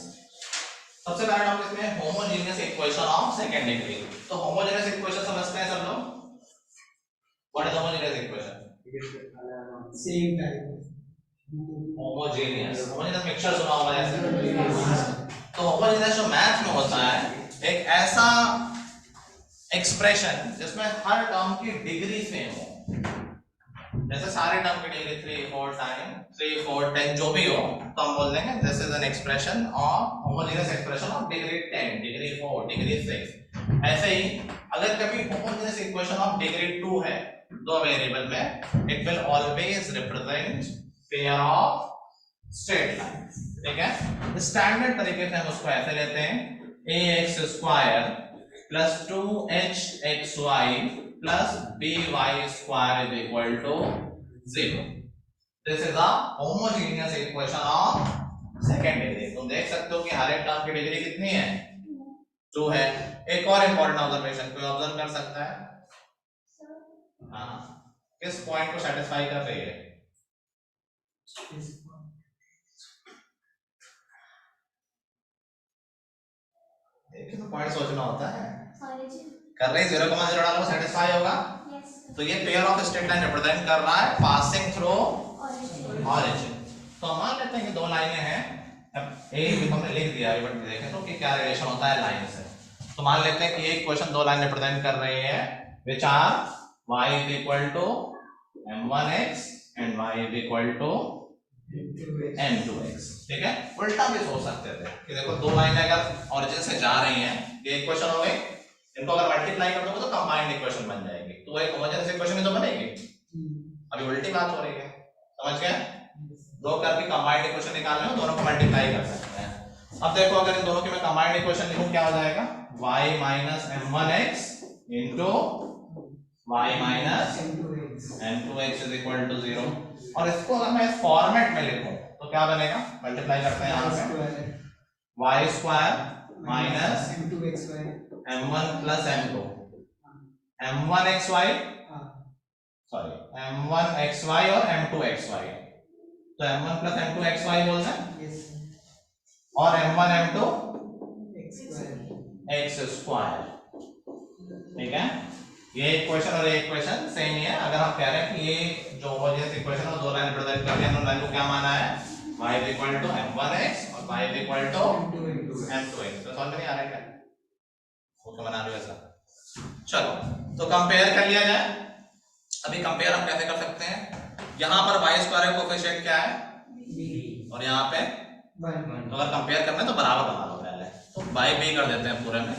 सबसे पहला टॉपिक इसमें homogeneous equation of second degree. तो होमोजेनियस इक्वेशन समझते हैं सब लोग? What is homogeneous equation? Same type homogeneous, homogeneous mixture सुना होगा जैसे। तो होमोजेनियस जो मैथ में होता है, एक ऐसा एक्सप्रेशन जिसमें हर टर्म की डिग्री सेम हो। जैसे सारे टर्म की डिग्री 3 4 टाइम 3 4 10 जो भी हो, तो हम बोल देंगे this is an expression of homogeneous expression of degree 10 degree 4 degree 6। ऐसे ही अगर कभी होमोजेनियस इक्वेशन ऑफ डिग्री 2 है दो वेरिएबल में, it will always represent pair of straight lines. ठीक है, स्टैंडर्ड तरीके से हम उसको ऐसे लेते हैं ax² plus 2hxy plus by² is equal to 0. This is a homogeneous equation of second degree. तुम देख सकते हो कि हर एक टर्म की डिग्री कितनी है? 2 है। एक और इंपॉर्टेंट ऑब्जर्वेशन कोई ऑब्जर्व कर सकता है? हाँ, किस पॉइंट को सेटिस्फाई कर रही है? देखिए तो पॉइंट सोचना होता है। कर रही 0,0 डालो सेटिस्फाई होगा। तो ये pair of straight line represent कर रहा है पासिंग थ्रू ऑरिजिन। तो हम मान लेते हैं कि दो लाइनें हैं, अब ए भी हमने लिख दिया है, बट देखें तो कि क्या रिलेशन होता है लाइन से। तो मान लेते हैं कि ये इक्वेशन दो लाइन रिप्रेजेंट कर रही है which are y is equal to m1x and y is equal to m2x। ठीक है, उल्टा भी सोच सकते थे कि देखो दो लाइनें अगर ऑरिजिन से जा रही हैं, ये इक्वेशन हो गई, इनको अगर मल्टीप्लाई कर दोगे तो कंबाइंड इक्वेशन बन जाएगी, तो वो एक होमोजेनियस इक्वेशन ही तो बनेगी। अभी उल्टी बात हो रही है, समझ गए? दो करके कंबाइंड इक्वेशन निकालने हो, दोनों को मल्टीप्लाई कर सकते हैं। अब देखो अगर इन दोनों की मैं कंबाइंड इक्वेशन लिखूं क्या हो जाएगा? y minus m1x into y minus m2x is equal to 0। और इसको अगर मैं इस फॉर्मेट में लिखूं तो क्या बनेगा? मल्टीप्लाई करते हैं यहाँ पे, y square minus m1 plus m2 m1xy sorry m1xy और m2xy, तो m1 plus m2xy बोल दें और m1 m2 x स्क्वायर। ठीक है, ये इक्वेशन और ये इक्वेशन सेम ही है। अगर हम कह रहे हैं कि ये जो होमोजेनियस इक्वेशन है दो लाइन रिप्रेजेंट करती है, लाइन को क्या माना है? y is equal to m1x और y is equal to m2x। तो समझ में नहीं आ रहा है क्या? वो तो बना लो ऐसा। चलो तो कंपेयर कर लिया जाए। अभी कंपेयर हम कैसे कर सकते हैं? यहाँ पर y स्क्वायर का कोएफिशिएंट क्या है और यहाँ पे तो अगर कंपेयर करना है तो बराबर बना लो पहले, तो बाई b कर देते हैं पूरे में,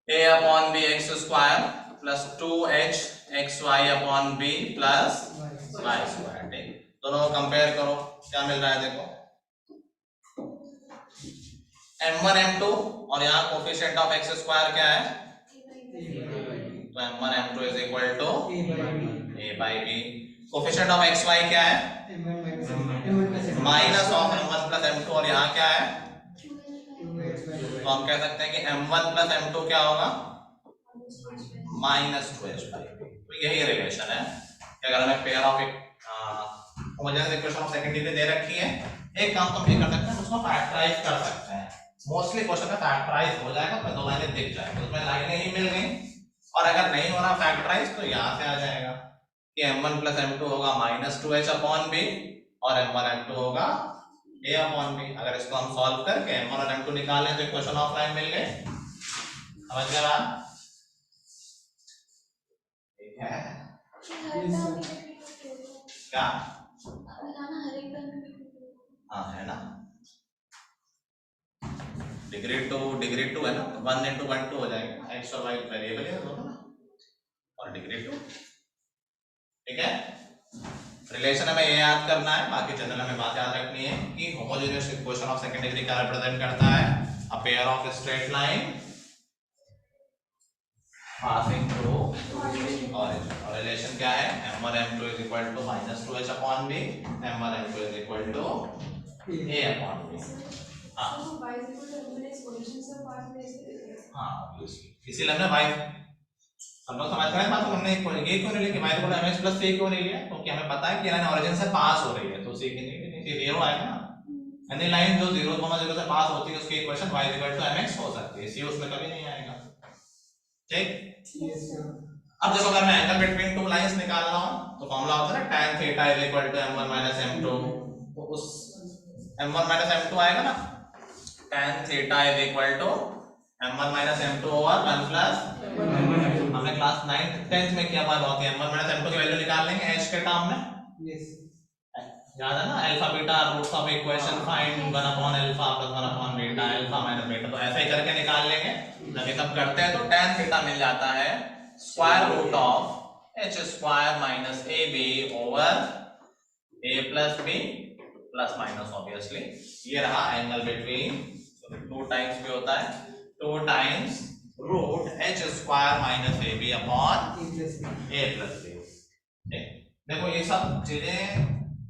a upon b x square plus 2hxy upon b plus y square. ठीक, दोनों को कंपेयर करो, क्या मिल रहा है? देखो m1 m2 और यहाँ कोएफिशिएंट ऑफ x स्क्वायर क्या है? तो m1 m2 is equal to a by b। Coefficient of xy क्या है? Minus of m1 plus m2 और यहाँ क्या है? तो हम कह सकते हैं कि m1 प्लस m2 क्या होगा -2h/p। तो यही रिलेशन है कि अगर हमें pair of homogeneous equation of second degree दे रखी है, एक काम तो हम ये कर सकते हैं, उसको फैक्टराइज कर सकते हैं। मोस्टली क्वेश्चन में फैक्टराइज हो जाएगा तो दो लाइनें दिख जाएंगी, उसमें लाइनें ही मिल गई। और अगर नहीं हो रहा फैक्टराइज तो यहाँ से आ जाएगा कि m1 प्लस m2 होगा -2h/b और m1 m2 होगा a/b। अगर इसको हम सॉल्व करके m1 और m2 निकालें तो इक्वेशन ऑफ लाइन मिल गए। समझ गए बात? ठीक है क्या? हाँ है ना, डिग्री टू है ना, 1 into 1 2 हो जाएगा, एक्स और वाई वेरिएबल है दोनों ना, और डिग्री 2। ठीक है, रिलेशन हमें ये याद करना है, बाकी जनरल हमें बात याद रखनी है कि homogeneous equation of second degree क्या रिप्रेजेंट करता है, अ pair of straight line passing through origin। और रिलेशन क्या है, m1 m2 is equal to -2h/b, m1 m2 is equal to a/b। हाँ हाँ इसीलिए हमने y हम लोग समझ रहे हैं बात, हमने ये क्यों नहीं लिखी y को mx प्लस c क्यों नहीं लिया, क्योंकि हमें पता है कि लाइन ओरिजिन से पास हो रही है, तो c की नहीं जीरो आएगा ना, यानी लाइन जो 0,0 से पास होती है उसकी इक्वेशन y mx हो सकती है, c उसमें कभी नहीं आएगा। ठीक, अब देखो अगर मैं एंगल बिटवीन टू लाइंस निकाल रहा हूं तो फॉर्मूला होता है tan थीटा m1 m2, तो उस m1 m2 आएगा ना, tan theta m1 m2 over 1 plus, हमने क्लास 9th 10th में किया बात होती है, m1 m2 की वैल्यू निकाल लेंगे h के टर्म में, याद है ना, alpha beta roots of equation find 1 upon alpha plus 1 upon beta, alpha minus beta, तो ऐसे ही करके निकाल लेंगे। जब ये सब करते हैं तो tan थीटा मिल जाता है square root of h square minus ab over a plus b plus minus obviously ये रहा एंगल बिटवीन, 2 टाइम्स भी होता है, 2 times root h square minus ab upon a plus b। देखो ये सब चीजें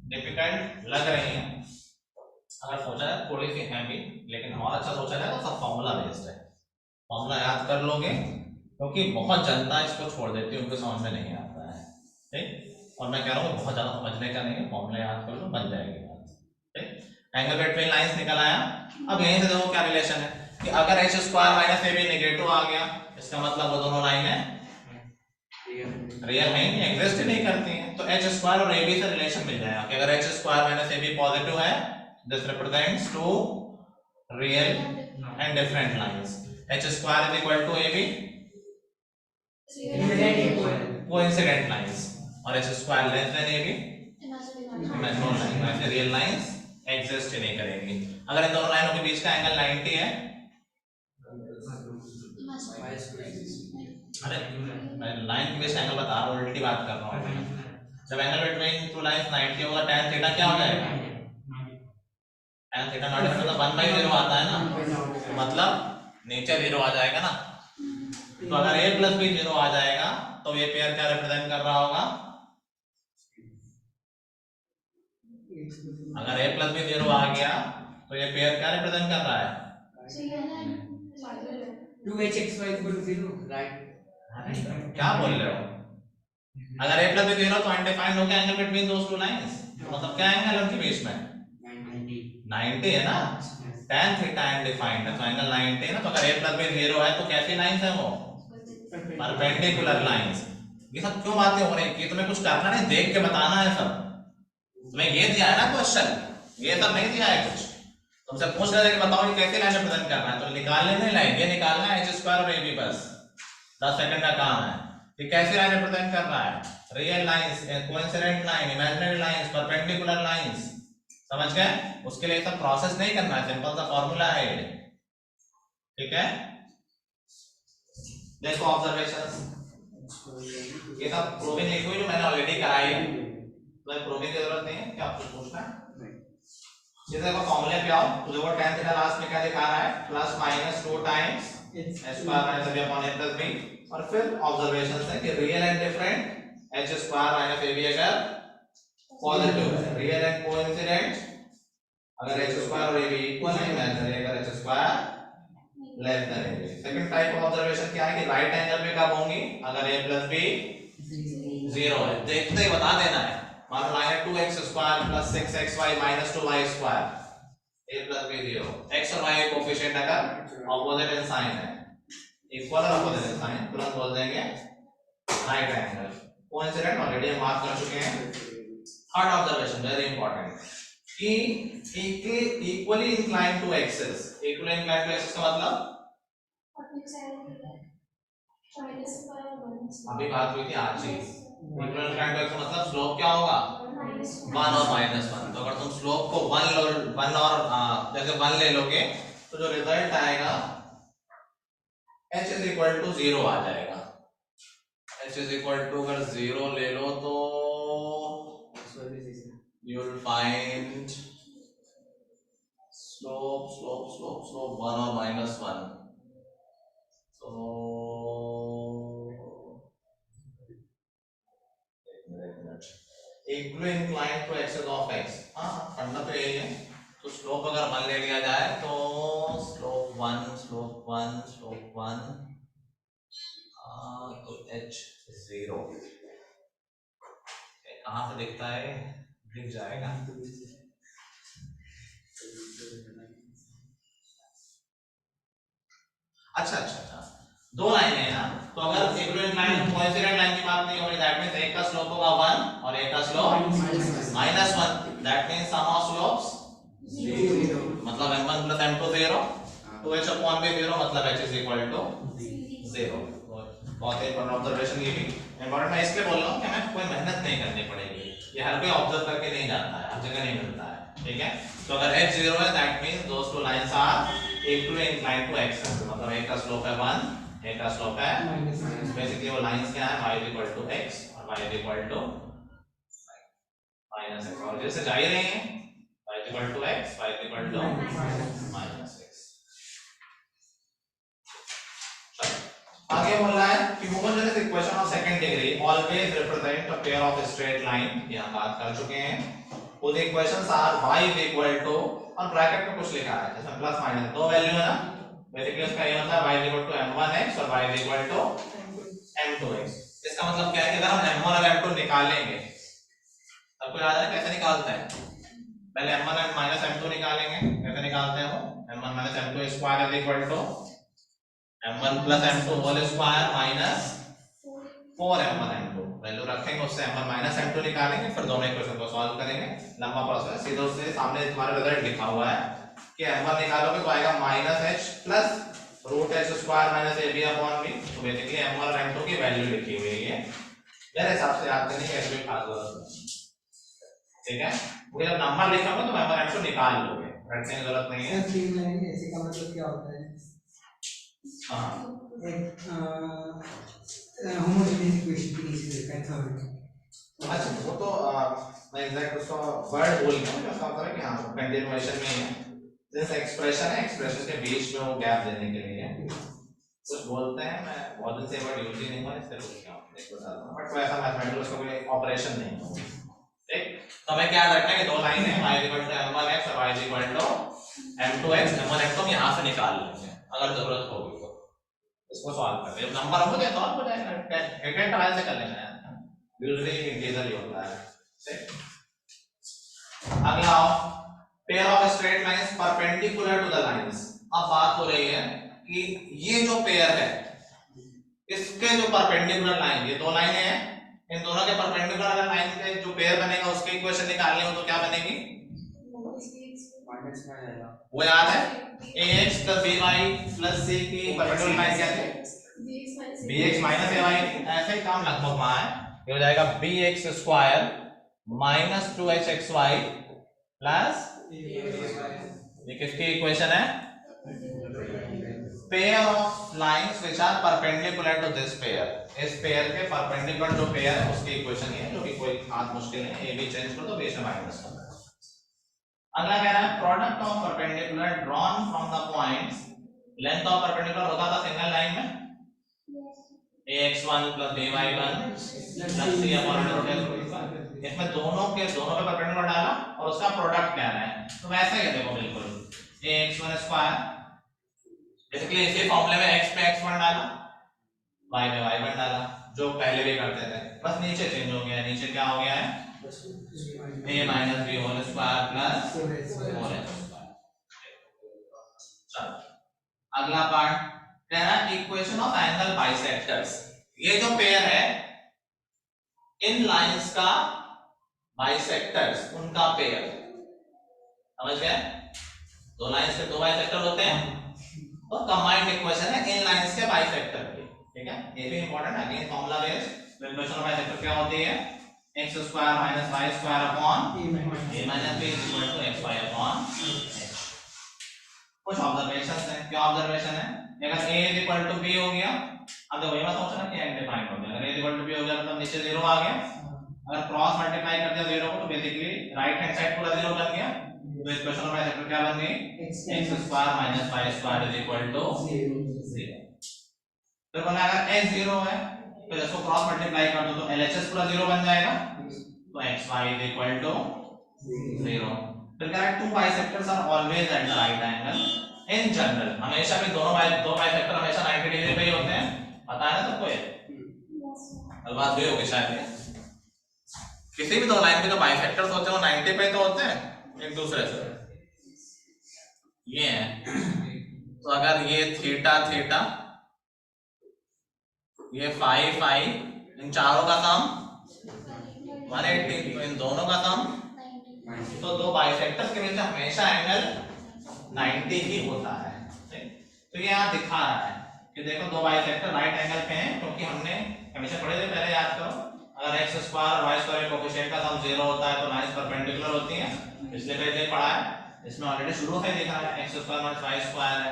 डिफिकल्ट लग रही हैं, अगर सोचा जाए थोड़ी सी हैं भी, लेकिन और अच्छा सोचा जाए तो सब फॉर्मूला बेस्ड है, फॉर्मूला याद कर लोगे, क्योंकि बहुत जनता इसको छोड़ देती है, उनके समझ में नहीं आता है। ठीक, और मैं कह रहा हूँ बहुत ज्यादा समझने का नहीं है, फॉर्मूला याद कर लो बन जाएगी बात। ठीक, एंगल बिटवीन लाइंस निकल आया। अब यहीं से देखो क्या रिलेशन है कि अगर h square minus ab negative आ गया, इसका मतलब वो दोनों लाइनें रियल है नहीं, एग्जिस्ट ही नहीं करती हैं, तो h स्क्वायर और ab से रिलेशन मिल जाएगा कि अगर h square minus ab positive है, this represents two real and different lines, h square is equal to ab coincident lines और h square less than ab imaginary line, ऐसे रियल लाइंस एग्जिस्ट ही नहीं करेंगी। अगर इन दोनों लाइनों के बीच का एंगल 90 है, अरे मैं लाइन के बीच एंगल बता रहा हूँ, उल्टी बात कर रहा हूँ, जब एंगल बिटवीन टू लाइंस 90 होगा tan थीटा क्या हो जाएगा, tan थीटा 90 मतलब 1/0 आता है ना, मतलब नीचे 0 आ जाएगा ना, तो अगर a प्लस b 0 आ जाएगा तो ये पेयर क्या रिप्रेजेंट कर रहा होगा, अगर a प्लस b 0 आ गया तो ये पेयर क्या रिप्रेजेंट कर रहा है, 2hxy equal to 0, right? क्या बोल रहे हो, अगर a प्लस b 0 तो अनडिफाइंड हो गया एंगल बिटवीन दोस टू लाइंस, मतलब क्या एंगल है उनके बीच में 90 है ना, tan थीटा अनडिफाइंड है तो एंगल 90 है ना, तो अगर a प्लस b 0 है तो कैसी लाइंस है वो, परपेंडिकुलर लाइंस। ये सब क्यों बातें हो रही है, तुम्हें कुछ करना नहीं, देख के बताना है सब, तुम्हें ये दिया है ना क्वेश्चन, ये सब नहीं दिया है कुछ, तुमसे पूछ रहे थे कि बताओ ये कैसे लाइन रिप्रेजेंट करना है, तो निकालने नहीं लाइन, ये निकालना है h स्क्वायर और ab, बस 10 सेकंड का काम है। ये कैसे लाइन रिप्रेजेंट कर रहा है, real lines, coincident line, imaginary lines, perpendicular lines, समझ गए, उसके लिए सब प्रोसेस नहीं करना है, सिंपल सा फॉर्मूला है ये। ठीक है, देखो ऑब्जर्वेशंस, ये सब प्रूविंग लिखी हुई जो मैंने ऑलरेडी कराई है, तो प्रूविंग की जरूरत नहीं है, क्या आपको पूछना है, जैसे देखो फॉर्मूले पे आओ, तो देखो tan थीटा लास्ट में क्या दिखा रहा है, plus minus 2 times h square minus ab upon a plus b, और फिर ऑब्जर्वेशंस है कि real and different h square minus ab अगर पॉजिटिव है, रियल एंड कोइंसिडेंट अगर h स्क्वायर और ab इक्वल है, इमेजिनरी अगर h square less than A B. Second type of observation क्या है कि राइट एंगल में कब होंगी, अगर a प्लस बी 0 है, देखते ही बता देना है। मान लो लाइन है 2x square plus 6xy minus 2y square, a plus B 0, x और y कोफिशिएंट अगर ऑपोजिट इन साइन है, इक्वल और ऑपोजिट इन साइन, तुरंत बोल देंगे राइट एंगल। कोइंसिडेंट ऑलरेडी हम बात कर चुके हैं। थर्ड ऑब्जर्वेशन वेरी इंपॉर्टेंट कि equally inclined to axis. Equally inclined to axis का मतलब अभी बात हुई थी आज ही। इक्वली इंक्लाइंड टू एक्सिस मतलब स्लोप क्या होगा, 1 और -1। तो अगर तुम स्लोप को 1 और जैसे 1 ले लोगे तो जो रिजल्ट आएगा h इज इक्वल टू 0 आ जाएगा। h इज इक्वल टू अगर 0 ले लो तो you will find slope 1 or -1. So equally inclined to axis of x, हाँ पढ़ना तो यही है। तो स्लोप अगर 1 ले लिया जाए तो स्लोप 1 तो h 0 कहाँ पे दिखता है, दिख जाएगा। अच्छा दो लाइनें हैं ना, तो अगर इक्विवेलेंट लाइन कोइंसिडेंट लाइन की बात नहीं हो रही, दैट मींस एक का स्लोप होगा 1 और एक का slope -1, that means sum of slopes 0, मतलब m1 + m2 0, 2h upon b 0, मतलब h इज इक्वल टू 0। बहुत ही इंपॉर्टेंट ऑब्जर्वेशन ये भी इंपॉर्टेंट। मैं इसलिए बोल रहा हूँ कि हमें कोई मेहनत नहीं करनी पड़ेगी, ये हर कोई ऑब्जर्व करके नहीं जाता है, हर जगह नहीं मिलता है, ठीक है। तो अगर h 0 है that means those two lines are equally inclined to x, मतलब एक का स्लोप है 1, एक का स्लोप है बेसिकली वो लाइंस क्या है, y इक्वल टू x और y इक्वल टू -x, और जैसे जा ही रहे हैं y equal to x, y equal to -x। आगे बोल रहा है कि homogeneous equation of second degree always represent a pair of straight line, यहां बात कर चुके हैं। वो the equations are y is equal to, और ब्रैकेट में कुछ लिखा है जिसमें प्लस माइनस दो वैल्यू है ना, बेसिकली उसका ये मतलब y is equal to m1x और y is equal to m2x। इसका मतलब क्या है कि अगर हम m1 और m2 निकालेंगे, सबको याद है कैसे निकालते हैं, पहले m1 और -m2 निकालेंगे, कैसे निकालते हैं वो, m1 - m2 square is equal to m1 + m2 whole square minus 4m1 m2, value रखेंगे उससे m1 - m2 निकालेंगे, फिर दोनों इक्वेशन को सॉल्व करेंगे। लंबा प्रोसेस, सीधे उससे सामने तुम्हारा रिजल्ट लिखा हुआ है कि m1 निकालोगे तो आएगा -h + √h² - ab/b, तो बेसिकली m1 और m2 की वैल्यू लिखी हुई है। मेरे हिसाब से याद करने की ऐसी कोई खास जरूरत नहीं, ठीक है। वो जब नंबर लिखा होगा तो m1 m2 निकाल लोगे, रटने की जरूरत नहीं है। तीन लाइन ऐसे का मतलब क्या होता है? हां, एक होमोजेनियस इक्वेशन की नीचे लिखा है थर्ड। अच्छा वो तो मैं एग्जैक्ट उसका वर्ड बोल रहा हूँ, उसका मतलब है कि हाँ कंटिन्यूएशन में है, जैसे एक्सप्रेशन है, एक्सप्रेशन के बीच में वो गैप देने के लिए कुछ बोलते हैं, मैं बहुत दिन से वर्ड यूज ही नहीं हुआ, इससे पूछ रहा हूँ, एक बता दूं, बट कोई ऐसा मैथमेटिकल उसका कोई ऑपरेशन नहीं है, ठीक। तो हमें क्या याद रखना है कि दो लाइन है, y इक्वल टू m1x और y equal to m2x। m1 m2 हम यहां से निकाल लेंगे अगर जरूरत होगी तो, इसको सॉल्व कर ले, नंबर हो जाए सॉल्व हो जाएगा, हेड ट्रायल से कर लेना है, यूजुअली इंटीजर ही होता है, ठीक। अगला pair of straight lines perpendicular to the lines. अब बात हो रही है कि ये जो पेयर है इसके जो परपेंडिकुलर लाइन, ये दो लाइनें हैं, इन दोनों के परपेंडिकुलर अगर लाइन के जो पेयर बनेगा उसकी इक्वेशन निकालनी हो तो क्या बनेगी, वो याद है ax + by + c की परपेंडिकुलर लाइन क्या थी, bx - ay, ऐसा ही काम लगभग वहां है, ये हो जाएगा bx² - 2hxy प्लस ये किसकी इक्वेशन है, pair of lines which are perpendicular to this pair, इस पेयर के परपेंडिकुलर जो पेयर है उसकी इक्वेशन ये है, जो कि कोई खास मुश्किल नहीं, ए बी चेंज करो तो बीच में माइनस करना है। अगला कह रहा है product of perpendicular drawn from the points, length of perpendicular होता था सिंगल लाइन में ax1 + by1 + c/√x, इसमें दोनों पे परपेंडिकुलर डाला और उसका प्रोडक्ट लेना है, तो वैसा ही है, देखो बिल्कुल ax1² बेसिकली इसी फॉर्मूले में x पे x1 डाला, y पे y1 डाला, जो पहले भी करते थे, बस नीचे चेंज हो गया है। नीचे क्या हो गया है, a minus b whole square plus 4h square. चलो अगला पार्ट कह रहा है इक्वेशन ऑफ एंगल बाइसेक्टर्स। ये जो पेयर है इन लाइंस का बाइसेक्टर्स, उनका पेयर, समझ गए? दो लाइंस के दो बाइसेक्टर होते हैं तो कंबाइंड इक्वेशन है इन लाइंस के बाइसेक्टर की, ठीक है? ये भी इंपॉर्टेंट है। अगेन फार्मूला बेस्ड तो इक्वेशन ऑफ बाइसेक्टर क्या होती है, x square minus y square upon a minus b equal to xy upon h। कुछ ऑब्जर्वेशंस हैं। क्या ऑब्जर्वेशन है, अगर a is equal to b हो गया, अब देखो ये मत सोचना कि अनडिफाइंड हो गया, अगर a is equal to b हो गया मतलब नीचे 0 आ गया, अगर क्रॉस मल्टीप्लाई कर दिया 0 को तो बेसिकली राइट हैंड साइड पूरा 0 बन गया, तो इक्वेशन ऑफ बाइसेक्टर क्या बन गई, x square minus y square is equal to 0। फिर बोला अगर x 0 है तो इसको क्रॉस मल्टीप्लाई कर दो तो LHS पूरा 0 बन जाएगा, तो xy इज इक्वल टू 0। फिर कह रहा है two bisectors are always at the right angle in general, हमेशा भी दो बाइसेक्टर हमेशा 90 डिग्री पे ही होते हैं, पता है ना सबको ये? कल बात हुई होगी शायद। किसी भी दो लाइन के जो बाइसेक्टर्स होते हैं वो 90 पे तो होते हैं एक दूसरे से, ये है। तो अगर ये थीटा थीटा, ये फाई फाई, इन चारों का सम 180, तो इन दोनों का सम, तो दो बाइसेक्टर्स के बीच हमेशा एंगल 90 ही होता है। तो ये यहाँ दिखा रहा है कि देखो दो बाइसेक्टर राइट एंगल पे हैं, क्योंकि हमने हमेशा पढ़े थे, पहले याद करो, अगर x स्क्वायर और y स्क्वायर के कोएफिशिएंट का सम 0 होता है तो लाइंस परपेंडिकुलर होती हैं, पिछले पेज में पढ़ा है, इसमें ऑलरेडी शुरू से दिख रहा है x square minus y square है,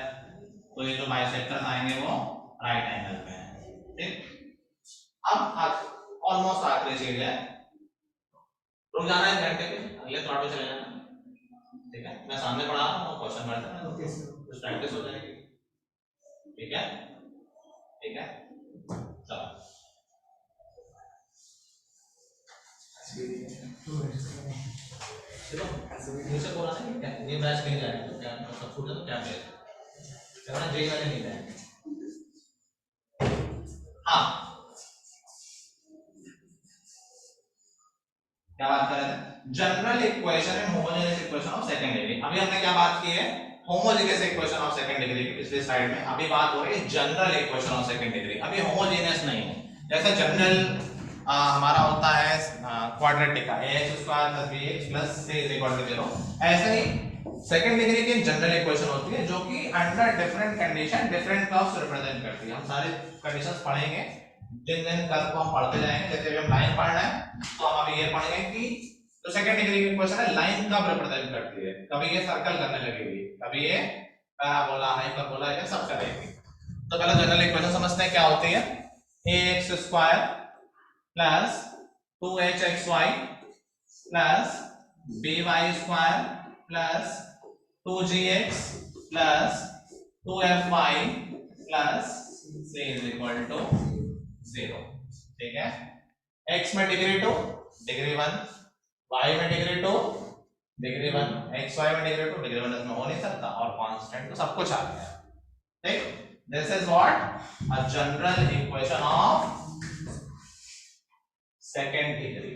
तो ये जो बाइसेक्टर्स आएंगे वो राइट एंगल पे हैं, ठीक? अब ऑलमोस्ट आखिरी चीज है, रुक जाना है घंटे पे, अगले थॉट पे चले जाना, ठीक है? मैं सामने पढ़ा रहा हूँ, क्वेश्चन करते हैं, ओके सर। कुछ प्रैक्टिस हो जाएगी, ठीक है? ठीक है, चलो चलो नीचे बोला नहीं क्या ये बैच नहीं जाएगा तो क्या सब छूटे तो क्या बैच करना जे वाले नहीं जाएंगे। हाँ क्या बात कर रहे थे, general equation and homogeneous equation of second degree. अभी हमने क्या बात की है, homogeneous equation of second degree की पिछले स्लाइड में, अभी बात हो रही है general equation of second degree. अभी होमोजेनियस नहीं है, जैसे जनरल हमारा होता है क्वाड्रेटिक का ax square plus bx plus c is equal to 0, ऐसे ही सेकंड डिग्री की जनरल इक्वेशन होती है जो कि under different condition different curves represent करती है। हम सारे कंडीशंस पढ़ेंगे, जिन जिन कर्व को हम पढ़ते जाएंगे, जैसे अभी हम लाइन पढ़ रहे हैं तो हम अभी ये पढ़ेंगे कि जो सेकंड डिग्री की इक्वेशन है लाइन कब रिप्रेजेंट करती है, कभी ये सर्कल करने लगेगी, कभी ये पैराबोला हाइपरबोला, ये सब करेगी। तो पहले जनरल इक्वेशन समझते हैं क्या होती है, ax square plus 2hxy plus by square plus 2gx plus 2fy plus c is equal to 0, ठीक है? x में डिग्री 2 डिग्री 1, y में डिग्री 2 डिग्री 1, xy में डिग्री 2 डिग्री 1, इसमें हो नहीं सकता, और कांस्टेंट तो सब कुछ आ गया, ठीक? This is what a general equation of second degree,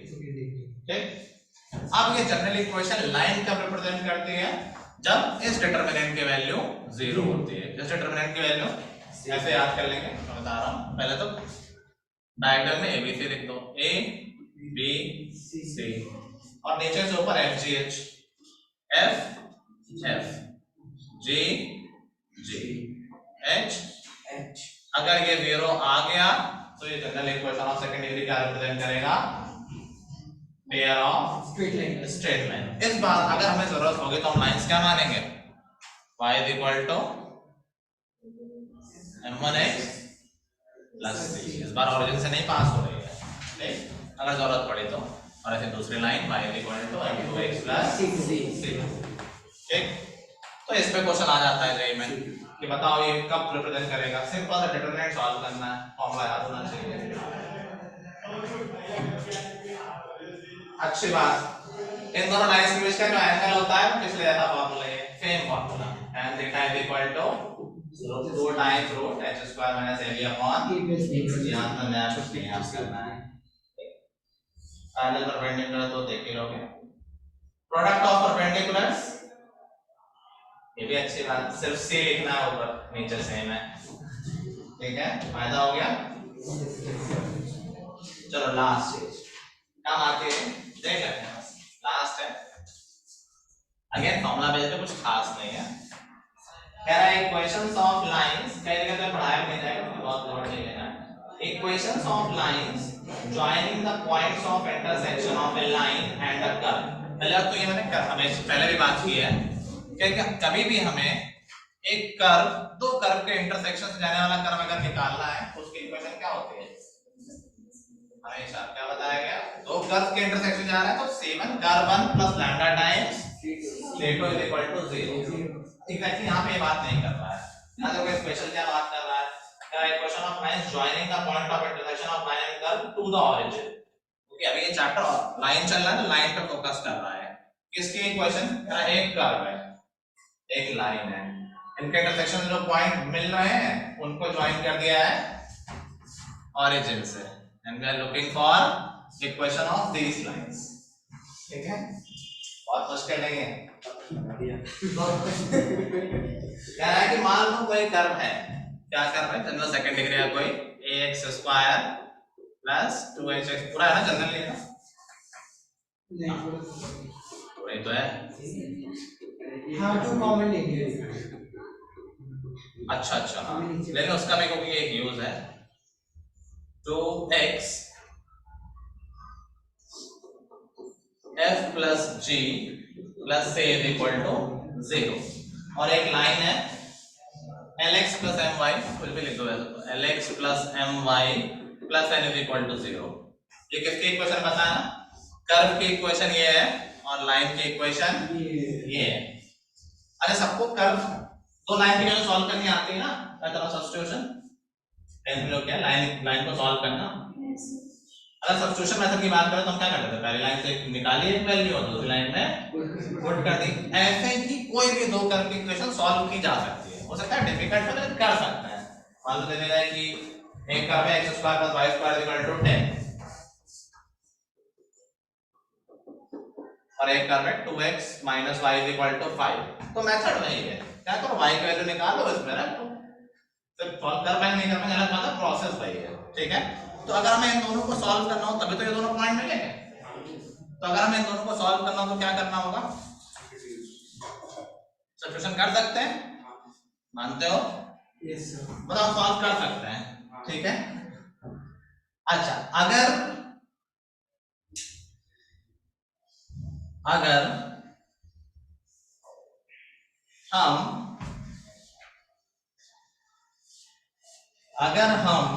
ठीक? अब ये जनरल इक्वेशन लाइन कब रिप्रेजेंट करती है, जब इस डिटरमिनेंट की वैल्यू 0 होती है। इस डिटरमिनेंट की वैल्यू ऐसे याद कर लेंगे, मैं बता रहा हूं, पहले तो डायग्राम में ABC लिख दो, A B C, और नीचे से ऊपर F G H, F F G G H H। अगर ये 0 आ गया तो ये general equation of second degree क्या रिप्रेजेंट करेगा, पेयर ऑफ स्ट्रेट लाइन। इस बार अगर हमें जरूरत होगी तो हम लाइंस क्या मानेंगे, y is equal to m1x plus c। इस बार ओरिजिन से नहीं पास हो रही है, ठीक? अगर जरूरत पड़े तो, और ऐसे दूसरी line y is equal to m2x plus c, ठीक? तो इस पे क्वेश्चन आ जाता है जेईई में कि बताओ ये कब रिप्रेजेंट करेगा। सिंपल सा डिटरमिनेंट सॉल्व करना है, फॉर्मूला याद होना चाहिए। अच्छी बात, इन दोनों लाइंस के बीच का जो एंगल होता है पिछले जैसा फॉर्मूला है, same formula, tan theta is equal to 2 times root h square minus ab upon यहाँ पर नया कुछ नहीं आप करना है। पैरेलल परपेंडिकुलर तो देख ही लोगे। प्रोडक्ट ऑफ परपेंडिकुलर्स ये भी अच्छी बात, सिर्फ c लिखना है ऊपर, नीचे सेम है, ठीक है, फायदा हो गया। चलो लास्ट चीज काम आती है, देख लेते हैं, बस लास्ट है। अगेन फॉर्मूला बेस्ड है, कुछ खास नहीं है। कह रहा है इक्वेशंस ऑफ लाइंस, कई जगह पे पढ़ाया नहीं जाएगा क्योंकि बहुत लोड नहीं लेना है। Equations of lines joining the points of intersection of A line and a curve. पहले तो ये मैंने हमें पहले भी बात की है कि कभी भी हमें एक कर्व, दो कर्व के इंटरसेक्शन से जाने वाला कर्व अगर निकालना है तो उसकी इक्वेशन क्या होती है, हमेशा क्या बताया गया, दो कर्व के इंटरसेक्शन जा रहा है तो c1 curve 1 plus lambda times c2 is equal to 0। Exactly यहाँ पे ये बात नहीं कर रहा है, यहाँ देखो स्पेशल क्या बात कर रहा है, क्या equation of lines joining the point of intersection of line and curve to the origin. क्योंकि अभी ये चैप्टर लाइन चल रहा है तो लाइन पे फोकस कर रहा है। किसकी इक्वेशन, एक कर्व है एक लाइन है, इनके इंटरसेक्शन में जो पॉइंट मिल रहे हैं उनको ज्वाइन कर दिया है ओरिजिन से, and we are looking for equation of these lines. ठीक है, बहुत मुश्किल नहीं है। कह रहा है कि मान लो कोई कर्व है, क्या कर्व है, जनरल सेकंड डिग्री है कोई, ax स्क्वायर प्लस 2hx, पूरा है ना जनरल लेना, वही तो है। हाँ टू कॉमन लेंगे। अच्छा अच्छा हाँ, लेकिन उसका भी क्योंकि एक यूज है, 2x f plus g plus c is equal to 0, और एक लाइन है lx प्लस my, कुछ भी लिख दो वैसे तो, lx plus my plus n is equal to 0। ये किसकी इक्वेशन बताया ना, कर्व की इक्वेशन ये है और लाइन की इक्वेशन ये है। अच्छा सबको कर्व दो लाइन की वैल्यू सॉल्व करनी आती है ना, मैं करूं सब्स्टिट्यूशन, टेंथ में क्या लाइन को सॉल्व करना। अगर सब्स्टिट्यूशन मेथड की बात करें तो हम क्या करते थे, पहली लाइन से निकाली एक वैल्यू और दूसरी लाइन में पुट कर दी। ऐसे ही कोई भी दो कर्व की इक्वेशन सॉल्व की जा सकती है, हो सकता है डिफिकल्ट है लेकिन कर सकते हैं। मान लो दे जाए कि एक कर्व है x square plus y square equal to 10 और एक कर्व है 2x minus y equal to 5, तो मेथड वही है, क्या करो y की वैल्यू निकालो इसमें रख दो, तो सॉल्व कर पाएंगे नहीं कर पाएंगे अलग बात है, प्रोसेस वही है। ठीक है, तो अगर हमें इन दोनों को सॉल्व करना हो तभी तो ये दोनों पॉइंट मिलेंगे, तो अगर हमें इन दोनों को सॉल्व करना हो तो क्या करना होगा, सब्स्टिट्यूशन कर सकते हैं, मानते हो? Yes sir. बताओ सॉल्व कर सकते हैं, ठीक है। अच्छा अगर हम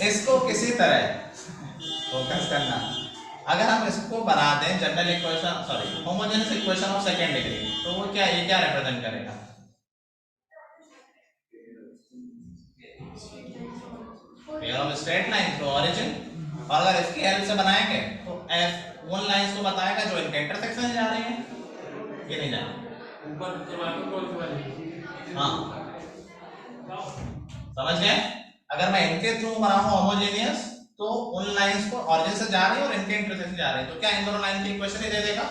इसको किसी तरह फोकस करना, अगर हम इसको बना दें general equation, sorry homogeneous equation of second degree, तो वो क्या, ये क्या रिप्रेजेंट करेगा, पेयर ऑफ स्ट्रेट लाइन तो ओरिजिन, और अगर इसकी हेल्प से बनाएंगे तो f वन लाइंस को बताएगा जो इनके इंटरसेक्शन में जा रही हैं, ये नहीं जाएगा हाँ समझ गए। अगर मैं इनके थ्रू बनाऊं होमोजेनियस तो उन लाइंस को ओरिजिन से जा रही है और इनके इंटरसेक्शन जा रही है, तो क्या इन दोनों लाइन की इक्वेशन ही दे देगा।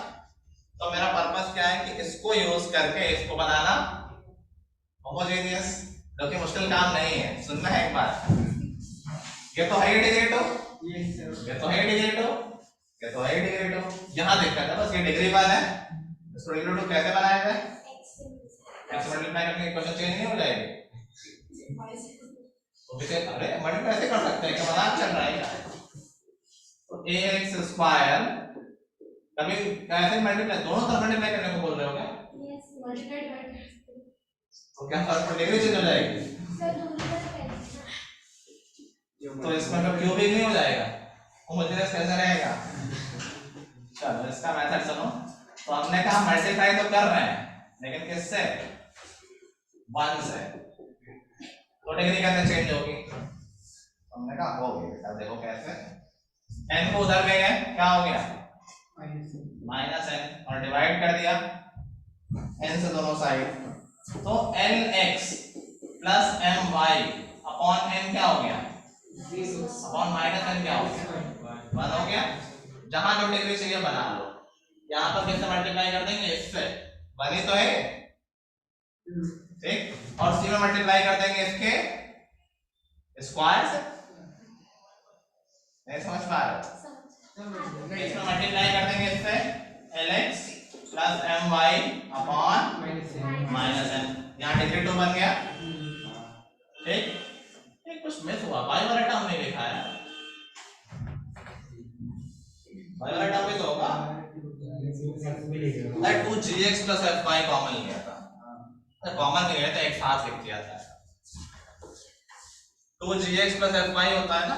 तो मेरा पर्पस क्या है कि इसको यूज करके इसको बनाना होमोजेनियस, जो कि मुश्किल काम नहीं है। सुनना है एक बार, ये तो है इंटीग्रेटिव, ये तो है इंटीग्रेटिव, ये तो है इंटीग्रेटिव, यहाँ देखा था बस ये डिग्री वाला है, इसको इंटीग्रेटिव कैसे बनाया जाए, x मल्टीप्लाई करके इक्वेशन चेंज नहीं हो जाएगी, तो इसे अरे मल्टीप्लाई ऐसे कर सकते हैं कि मजाक चल रहा है क्या, तो ax स्क्वायर कभी ऐसे मल्टीप्लाई, दोनों तरफ मल्टीप्लाई करने को बोल रहे हो क्या, यस मल्टीप्लाई कर, तो क्या फर्क डिग्री चेंज हो जाएगी, सर दोनों तरफ है, तो इसमें तो क्यूबिक नहीं हो जाएगा, होमोजेनियस कैसे रहेगा। चलो इसका मेथड सुनो, तो हमने कहा मल्टीप्लाई तो कर रहे हैं लेकिन किससे, 1 से, तो डिग्री कैसे चेंज होगी, हमने कहा होगी बेटा, देखो कैसे, n को उधर ले गए क्या हो गया माइनस n और डिवाइड कर दिया n से दोनों साइड, तो lx plus M Y upon N क्या हो गया, अपॉन माइनस एन क्या हो गया, 1 हो गया। जहां जो डिग्री चाहिए बना लो, यहाँ पर किससे मल्टीप्लाई कर देंगे, इससे, 1 ही तो है ठीक, और सी में मल्टीप्लाई कर देंगे इसके स्क्वायर से, नहीं समझ पा रहे, इसमें मल्टीप्लाई कर देंगे इससे lx plus my upon minus n, यहाँ डिग्री 2 बन गया ठीक। ये कुछ मिस हुआ, y वाला टर्म नहीं लिखा है, y वाला टर्म भी तो होगा, 2gx प्लस fy कॉमन लिया था, कॉमन नहीं है तो एक साथ लिख दिया था, 2gx प्लस fy होता है ना,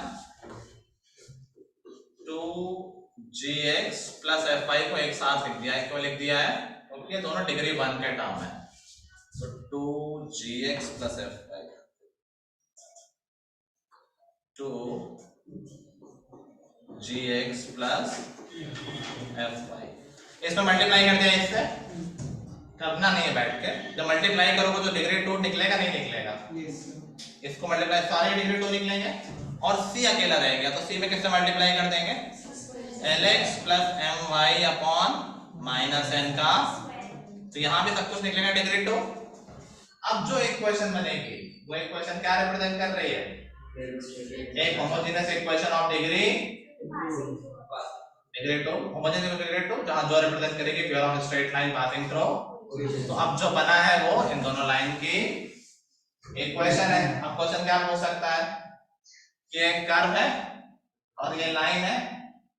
2gx प्लस fy को एक साथ लिख दिया है, क्यों लिख दिया है, क्योंकि ये दोनों डिग्री 1 के टर्म है, तो 2gx plus fy, 2gx plus fy, इसमें मल्टीप्लाई कर दिया, इससे करना नहीं है बैठ के, जब मल्टीप्लाई करोगे तो डिग्री 2 निकलेगा नहीं निकलेगा, इसको मल्टीप्लाई सारे डिग्री 2 निकलेंगे और c अकेला रह गया, तो c में किससे मल्टीप्लाई कर देंगे, lx plus my upon minus n का, तो यहाँ भी सब कुछ निकलेगा डिग्री 2। अब जो इक्वेशन बनेगी वो इक्वेशन क्या रिप्रेजेंट कर रही है, एक homogeneous equation of degree 2, homogeneous degree 2, जहां जो रिप्रेजेंट करेगी pure of straight line passing through. तो अब जो बना है वो इन दोनों लाइन की इक्वेशन है। अब क्वेश्चन क्या हो सकता है कि एक कर्व है और ये लाइन है,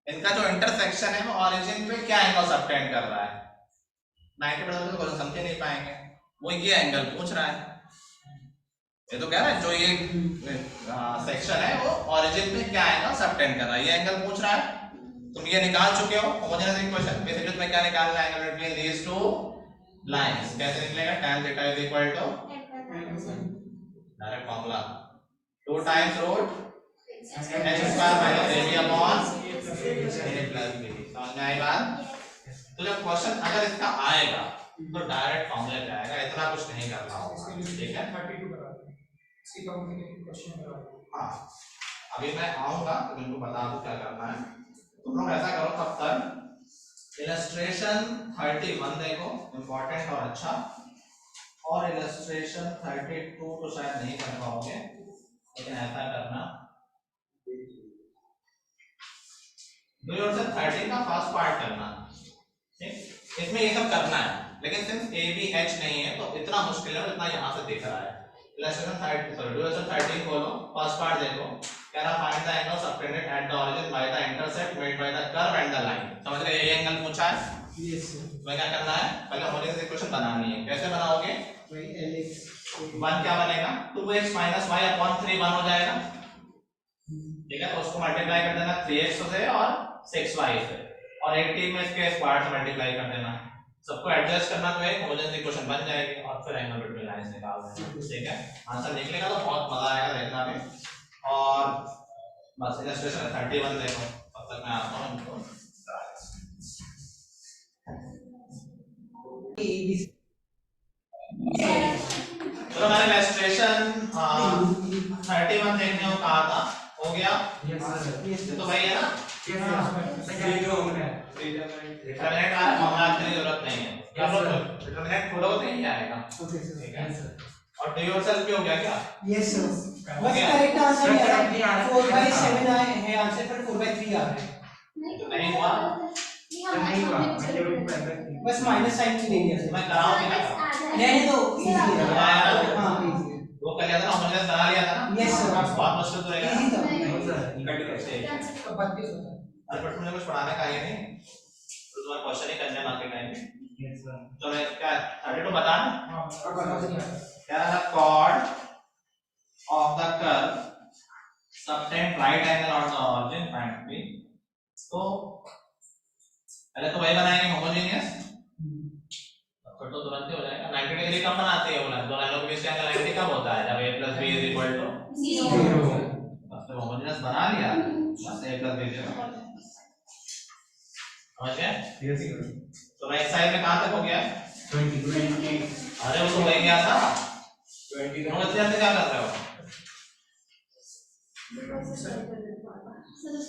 इनका जो इंटरसेक्शन है वो ओरिजिन पे क्या एंगल सबटेंड कर रहा है, 90% तो क्वेश्चन समझ नहीं पाएंगे, वो ये एंगल पूछ रहा है, ये तो कह रहा है जो ये सेक्शन है वो ओरिजिन पे क्या एंगल सबटेंड कर रहा है, ये एंगल पूछ रहा है। तुम ये निकाल चुके हो होमोजेनियस इक्वेशन, बेसिकली तुम्हें क्या निकालना है, angle between these two lines, कैसे निकलेगा, tan थीटा इज इक्वल टू direct formula 2 times root h square minus ab upon a plus b, समझ में आई बात। तो जब क्वेश्चन अगर इसका आएगा तो डायरेक्ट फार्मूला पे आएगा, इतना कुछ नहीं करना होगा, ठीक है 32 करा दें, इसकी कॉम्प्लिकेटेड क्वेश्चन करा दें। हाँ अभी मैं आऊंगा तो तुमको बता दूं क्या करना है, तुम लोग ऐसा करो तब तक इलस्ट्रेशन 31 देखो, इंपॉर्टेंट और अच्छा, और इलस्ट्रेशन 32 तो शायद नहीं कर पाओगे, लेकिन ऐसा करना डू योरसेल्फ 13 का फर्स्ट पार्ट करना, ठीक, इसमें ये सब करना है, लेकिन सिंस ए बी एच नहीं है तो इतना मुश्किल है, इतना यहाँ से दिख रहा है। इलस्ट्रेशन 30 सॉरी डू योरसेल्फ 13 खोलो, फर्स्ट पार्ट देखो, कह रहा find the angle subtended at the origin by the intercept made by the curve and the line, समझ रहे, ये एंगल पूछा है, यस सर, तुम्हें क्या करना है, पहले होमोजेनियस इक्वेशन बनानी है, कैसे बनाओगे, वही lx 1 क्या बनेगा, 2x माइनस y अपॉन 3 1 हो जाएगा, ठीक है, तो उसको मल्टीप्लाई कर देना 3x से और 6y से, और 18 में इसके स्क्वायर से मल्टीप्लाई कर देना, सबको एडजस्ट करना, तो एक होमोजेनियस इक्वेशन बन जाएगी, और फिर एंगल बिटवीन लाइंस निकाल देना, ठीक है, आंसर निकलेगा तो बहुत मजा आएगा देखना में। और बस इलस्ट्रेशन 31 देखो, तब तक मैं आता हूं इनको चलो मैंने इलस्ट्रेशन 31 देखने को कहा था, हो गया, यस सर, ये तो भाई है ना, यस सर, ये जो हमने डिटरमिनेंट आ रहा है, मामला की जरूरत नहीं है, डिटरमिनेंट खोलो तो यही आएगा, ओके सर, ठीक है, यस सर, और डू योरसेल्फ भी हो गया क्या, यस सर, बस करेक्ट आंसर ही आ रहा है, 4/7 आए हैं आंसर, पर 4/3 आ रहा है, नहीं हुआ, नहीं हुआ, मैं जरूर पहले बस माइनस साइन से नहीं है, मैं कराऊं कि ना कराऊं, रहने दो, इजी है, हाँ इजी है, वो कर लिया था ना, होमोजेनियस बना लिया था ना, यस सर, बहुत मुश्किल तो रहेगा, इजी था, तो 32 होता है। अरे बट मुझे कुछ पढ़ाने का ही नहीं, तो तुम्हारा क्वेश्चन ही करने बाकी टाइम में, यस सर, तो मैं क्या 32 बता ना, हाँ, अब बता दिया। क्या है chord of the curve subtend right angle on the origin point P, तो पहले तो वही बनाएंगे होमोजेनियस, फिर तो तुरंत ही हो जाएगा, 90 डिग्री कब बनाते हैं वो लाइन, दो लाइनों के बीच का एंगल 90 कब होता है, जब a plus b is equal to 0, बस तो होमोजेनियस बना लिया, बस a plus b 0 समझ गए, यस सर, तो राइट साइड में कहां तक हो गया, 20, अरे वो तो वही गया था, 20 नोट से क्या कर रहे हो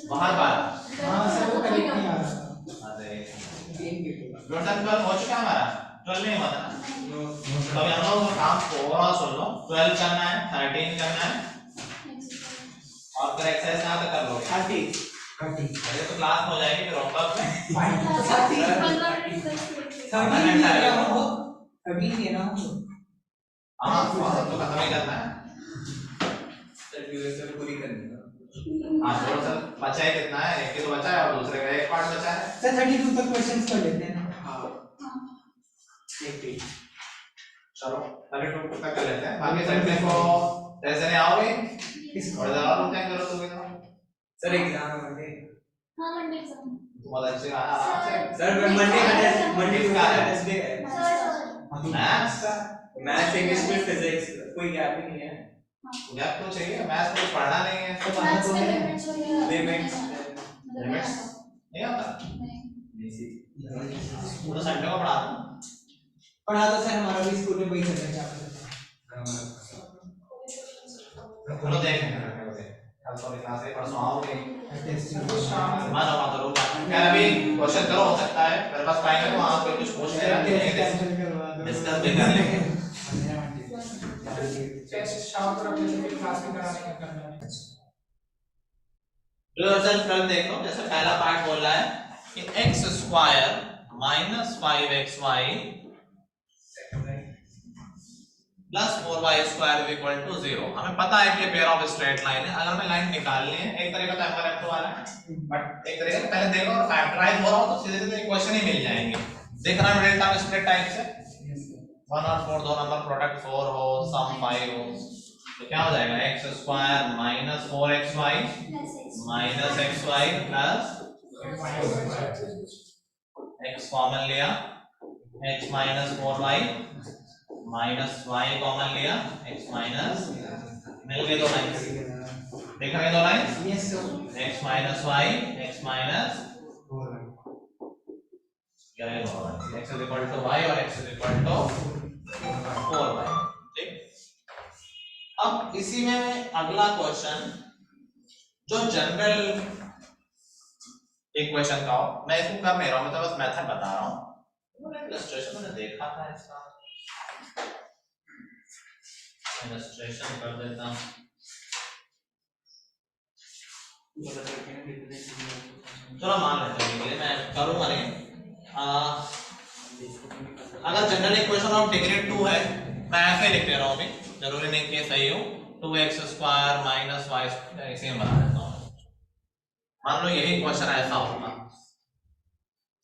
बाहर बाहर हाँ सर वो कनेक्ट नहीं आ रहा अरे गेम के लिए टोटल 12 हो चुका है हमारा 12 नहीं हुआ था ना तो अभी हम लोग काम ओवरऑल सुन लो 12 करना है 13 करना है और फिर एक्सरसाइज कहाँ तक कर लोगे 30 अरे तो क्लास में हो जाएगी फिर होमवर्क में फाइन तो 13 है ना हाँ तो खत्म ही करना है सर ड्यूरेशन पूरी करनी है हाँ थोड़ा सा बचा है कितना है एक ही तो बचा है और दूसरे का एक पार्ट बचा है सर 32 तक क्वेश्चंस कर लेते हैं चलो 32 तक कर लेते हैं बाकी सेक्शन को जैसे नहीं आओगे थोड़ा ज़्यादा रुक जाएंगे करो तुम्हें तो सर एग्जाम है मंडे हाँ मंडे एग्जाम बहुत अच्छे आया आराम से सर मंडे का टेस्ट डे है मैथ्स का मैथ्स इंग्लिश में फिजिक्स कोई गैप ही नहीं है गैप तो चाहिए मैथ्स को पढ़ना नहीं है तो बात तो है लिमिट्स लिमिट्स नहीं आता तो संडे को पढ़ा दो पढ़ा तो सर हमारा भी स्कूल में वही चल रहा है चलो देखेंगे कल तो क्लास है परसों आओगे टेस्ट मानो मत रो यार अभी क्वेश्चन करो हो सकता है मेरे पास टाइम है तो वहां पे कुछ पूछ लेंगे डिस्कस भी कर लेंगे टेस्ट शाम को अपने से क्लास में कराने का करना है रिजल्ट कल देख लो जैसे पहला पार्ट बोल रहा है कि x² - 5xy प्लस 4y² 0 हमें पता है कि ये पेयर ऑफ स्ट्रेट लाइन है अगर हमें लाइन निकालनी है एक तरीका तो m1 m2 वाला है बट एक तरीका पहले देखो और फैक्टराइज हो रहा हो तो सीधे सीधे इक्वेशन ही मिल जाएंगे देख रहा है डेल्टा में स्प्लिट टाइप से 1 और 4 दो नंबर प्रोडक्ट 4 हो सम 5 हो तो क्या हो जाएगा x² - 4xy xy plus x common लिया x - 4y minus y common लिया x माइनस मिल गए दो लाइंस देख रहे हैं दो lines yes sir x minus y x minus क्या है दो lines x is equal to y और x is equal to 4y ठीक अब इसी में अगला क्वेश्चन जो जनरल इक्वेशन का हो मैं इसको कर नहीं रहा हूं मैं तो बस मेथड बता रहा हूं इलस्ट्रेशन मैंने देखा था इसका इलस्ट्रेशन कर देता हूं चलो मान लेते हैं कि मैं करूंगा नहीं अगर जनरल इक्वेशन ऑफ डिग्री 2 है मैं ऐसे लिख दे रहा हूं अभी जरूरी नहीं कि सही हो 2x² - y ऐसे ही बना देता हूं मान लो यही क्वेश्चन ऐसा होगा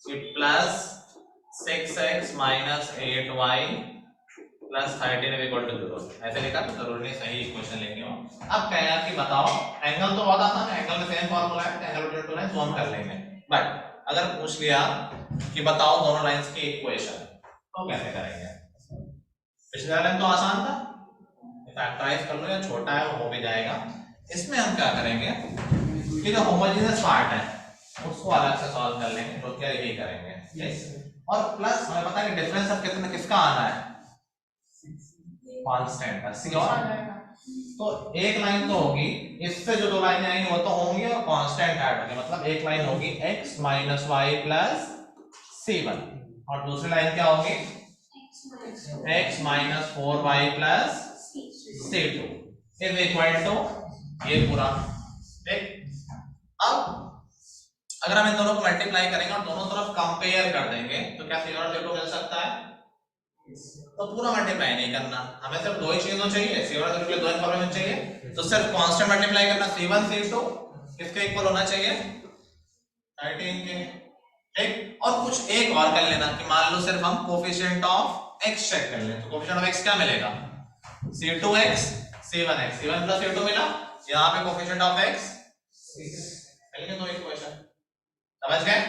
कि प्लस 6x - 8y प्लस 13 = 0 ऐसे लिखा तो जरूरी नहीं सही इक्वेशन लेंगे हो अब कह रहा कि बताओ एंगल तो बहुत आसान है एंगल में सेम फार्मूला है एंगल बिटवीन टू लाइंस हम कर लेंगे बट अगर पूछ लिया कि बताओ दोनों लाइंस की इक्वेशन तो कैसे करेंगे पिछले वाले में तो आसान था फैक्टराइज कर लो या छोटा है वो हो भी जाएगा इसमें हम क्या करेंगे कि जो होमोजेनियस पार्ट है उसको अलग से सॉल्व कर लेंगे तो क्या यही करेंगे और प्लस हमें पता है कि डिफरेंस अब कितना किसका आना है कांस्टेंट का सी और आ जाएगा तो एक लाइन तो होगी इससे जो दो लाइनें आएंगी वो तो होंगी और कांस्टेंट ऐड होगी मतलब एक लाइन होगी x - y प्लस c1 और दूसरी लाइन क्या होगी x - 4y plus c2 is equal to ये पूरा ठीक अब अगर हम इन दोनों को मल्टीप्लाई करेंगे और दोनों तरफ कंपेयर कर देंगे तो क्या c1 और c2 मिल सकता है तो पूरा मल्टीप्लाई नहीं करना हमें सिर्फ दो ही चीजों चाहिए c1 और c2 के लिए दो इनफॉर्मेशन चाहिए तो सिर्फ कांस्टेंट मल्टीप्लाई करना c1 c2 किसके इक्वल होना चाहिए 13 के ठीक और कुछ एक और कर लेना कि मान लो सिर्फ हम कोएफिशिएंट ऑफ x चेक कर लें तो कोएफिशिएंट ऑफ x क्या मिलेगा c2x c1x c1 plus c2 मिला यहां पे कोएफिशिएंट ऑफ x मिल गए दो इक्वेशन समझ गए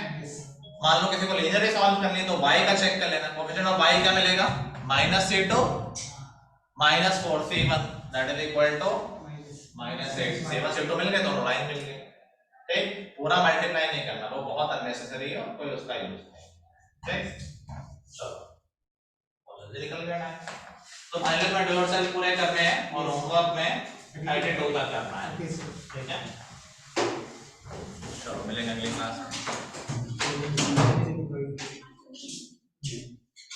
मान लो किसी को लीनियर सॉल्व करनी है तो y का चेक कर लेना कोएफिशिएंट ऑफ y क्या मिलेगा -c2 - 4c1 that is equal to -8 c1 c2 मिल गए दोनों लाइन मिल गए ठीक पूरा मल्टीप्लाई नहीं करना वो बहुत अननेसेसरी है और कोई उसका यूज नहीं ठीक चलो जल्दी निकल गया टाइम तो फाइनल में डोर सेल पूरे करने हैं और होमवर्क में 32 तक करना है। Okay sir. ठीक है, चलो मिलेंगे अगली क्लास में।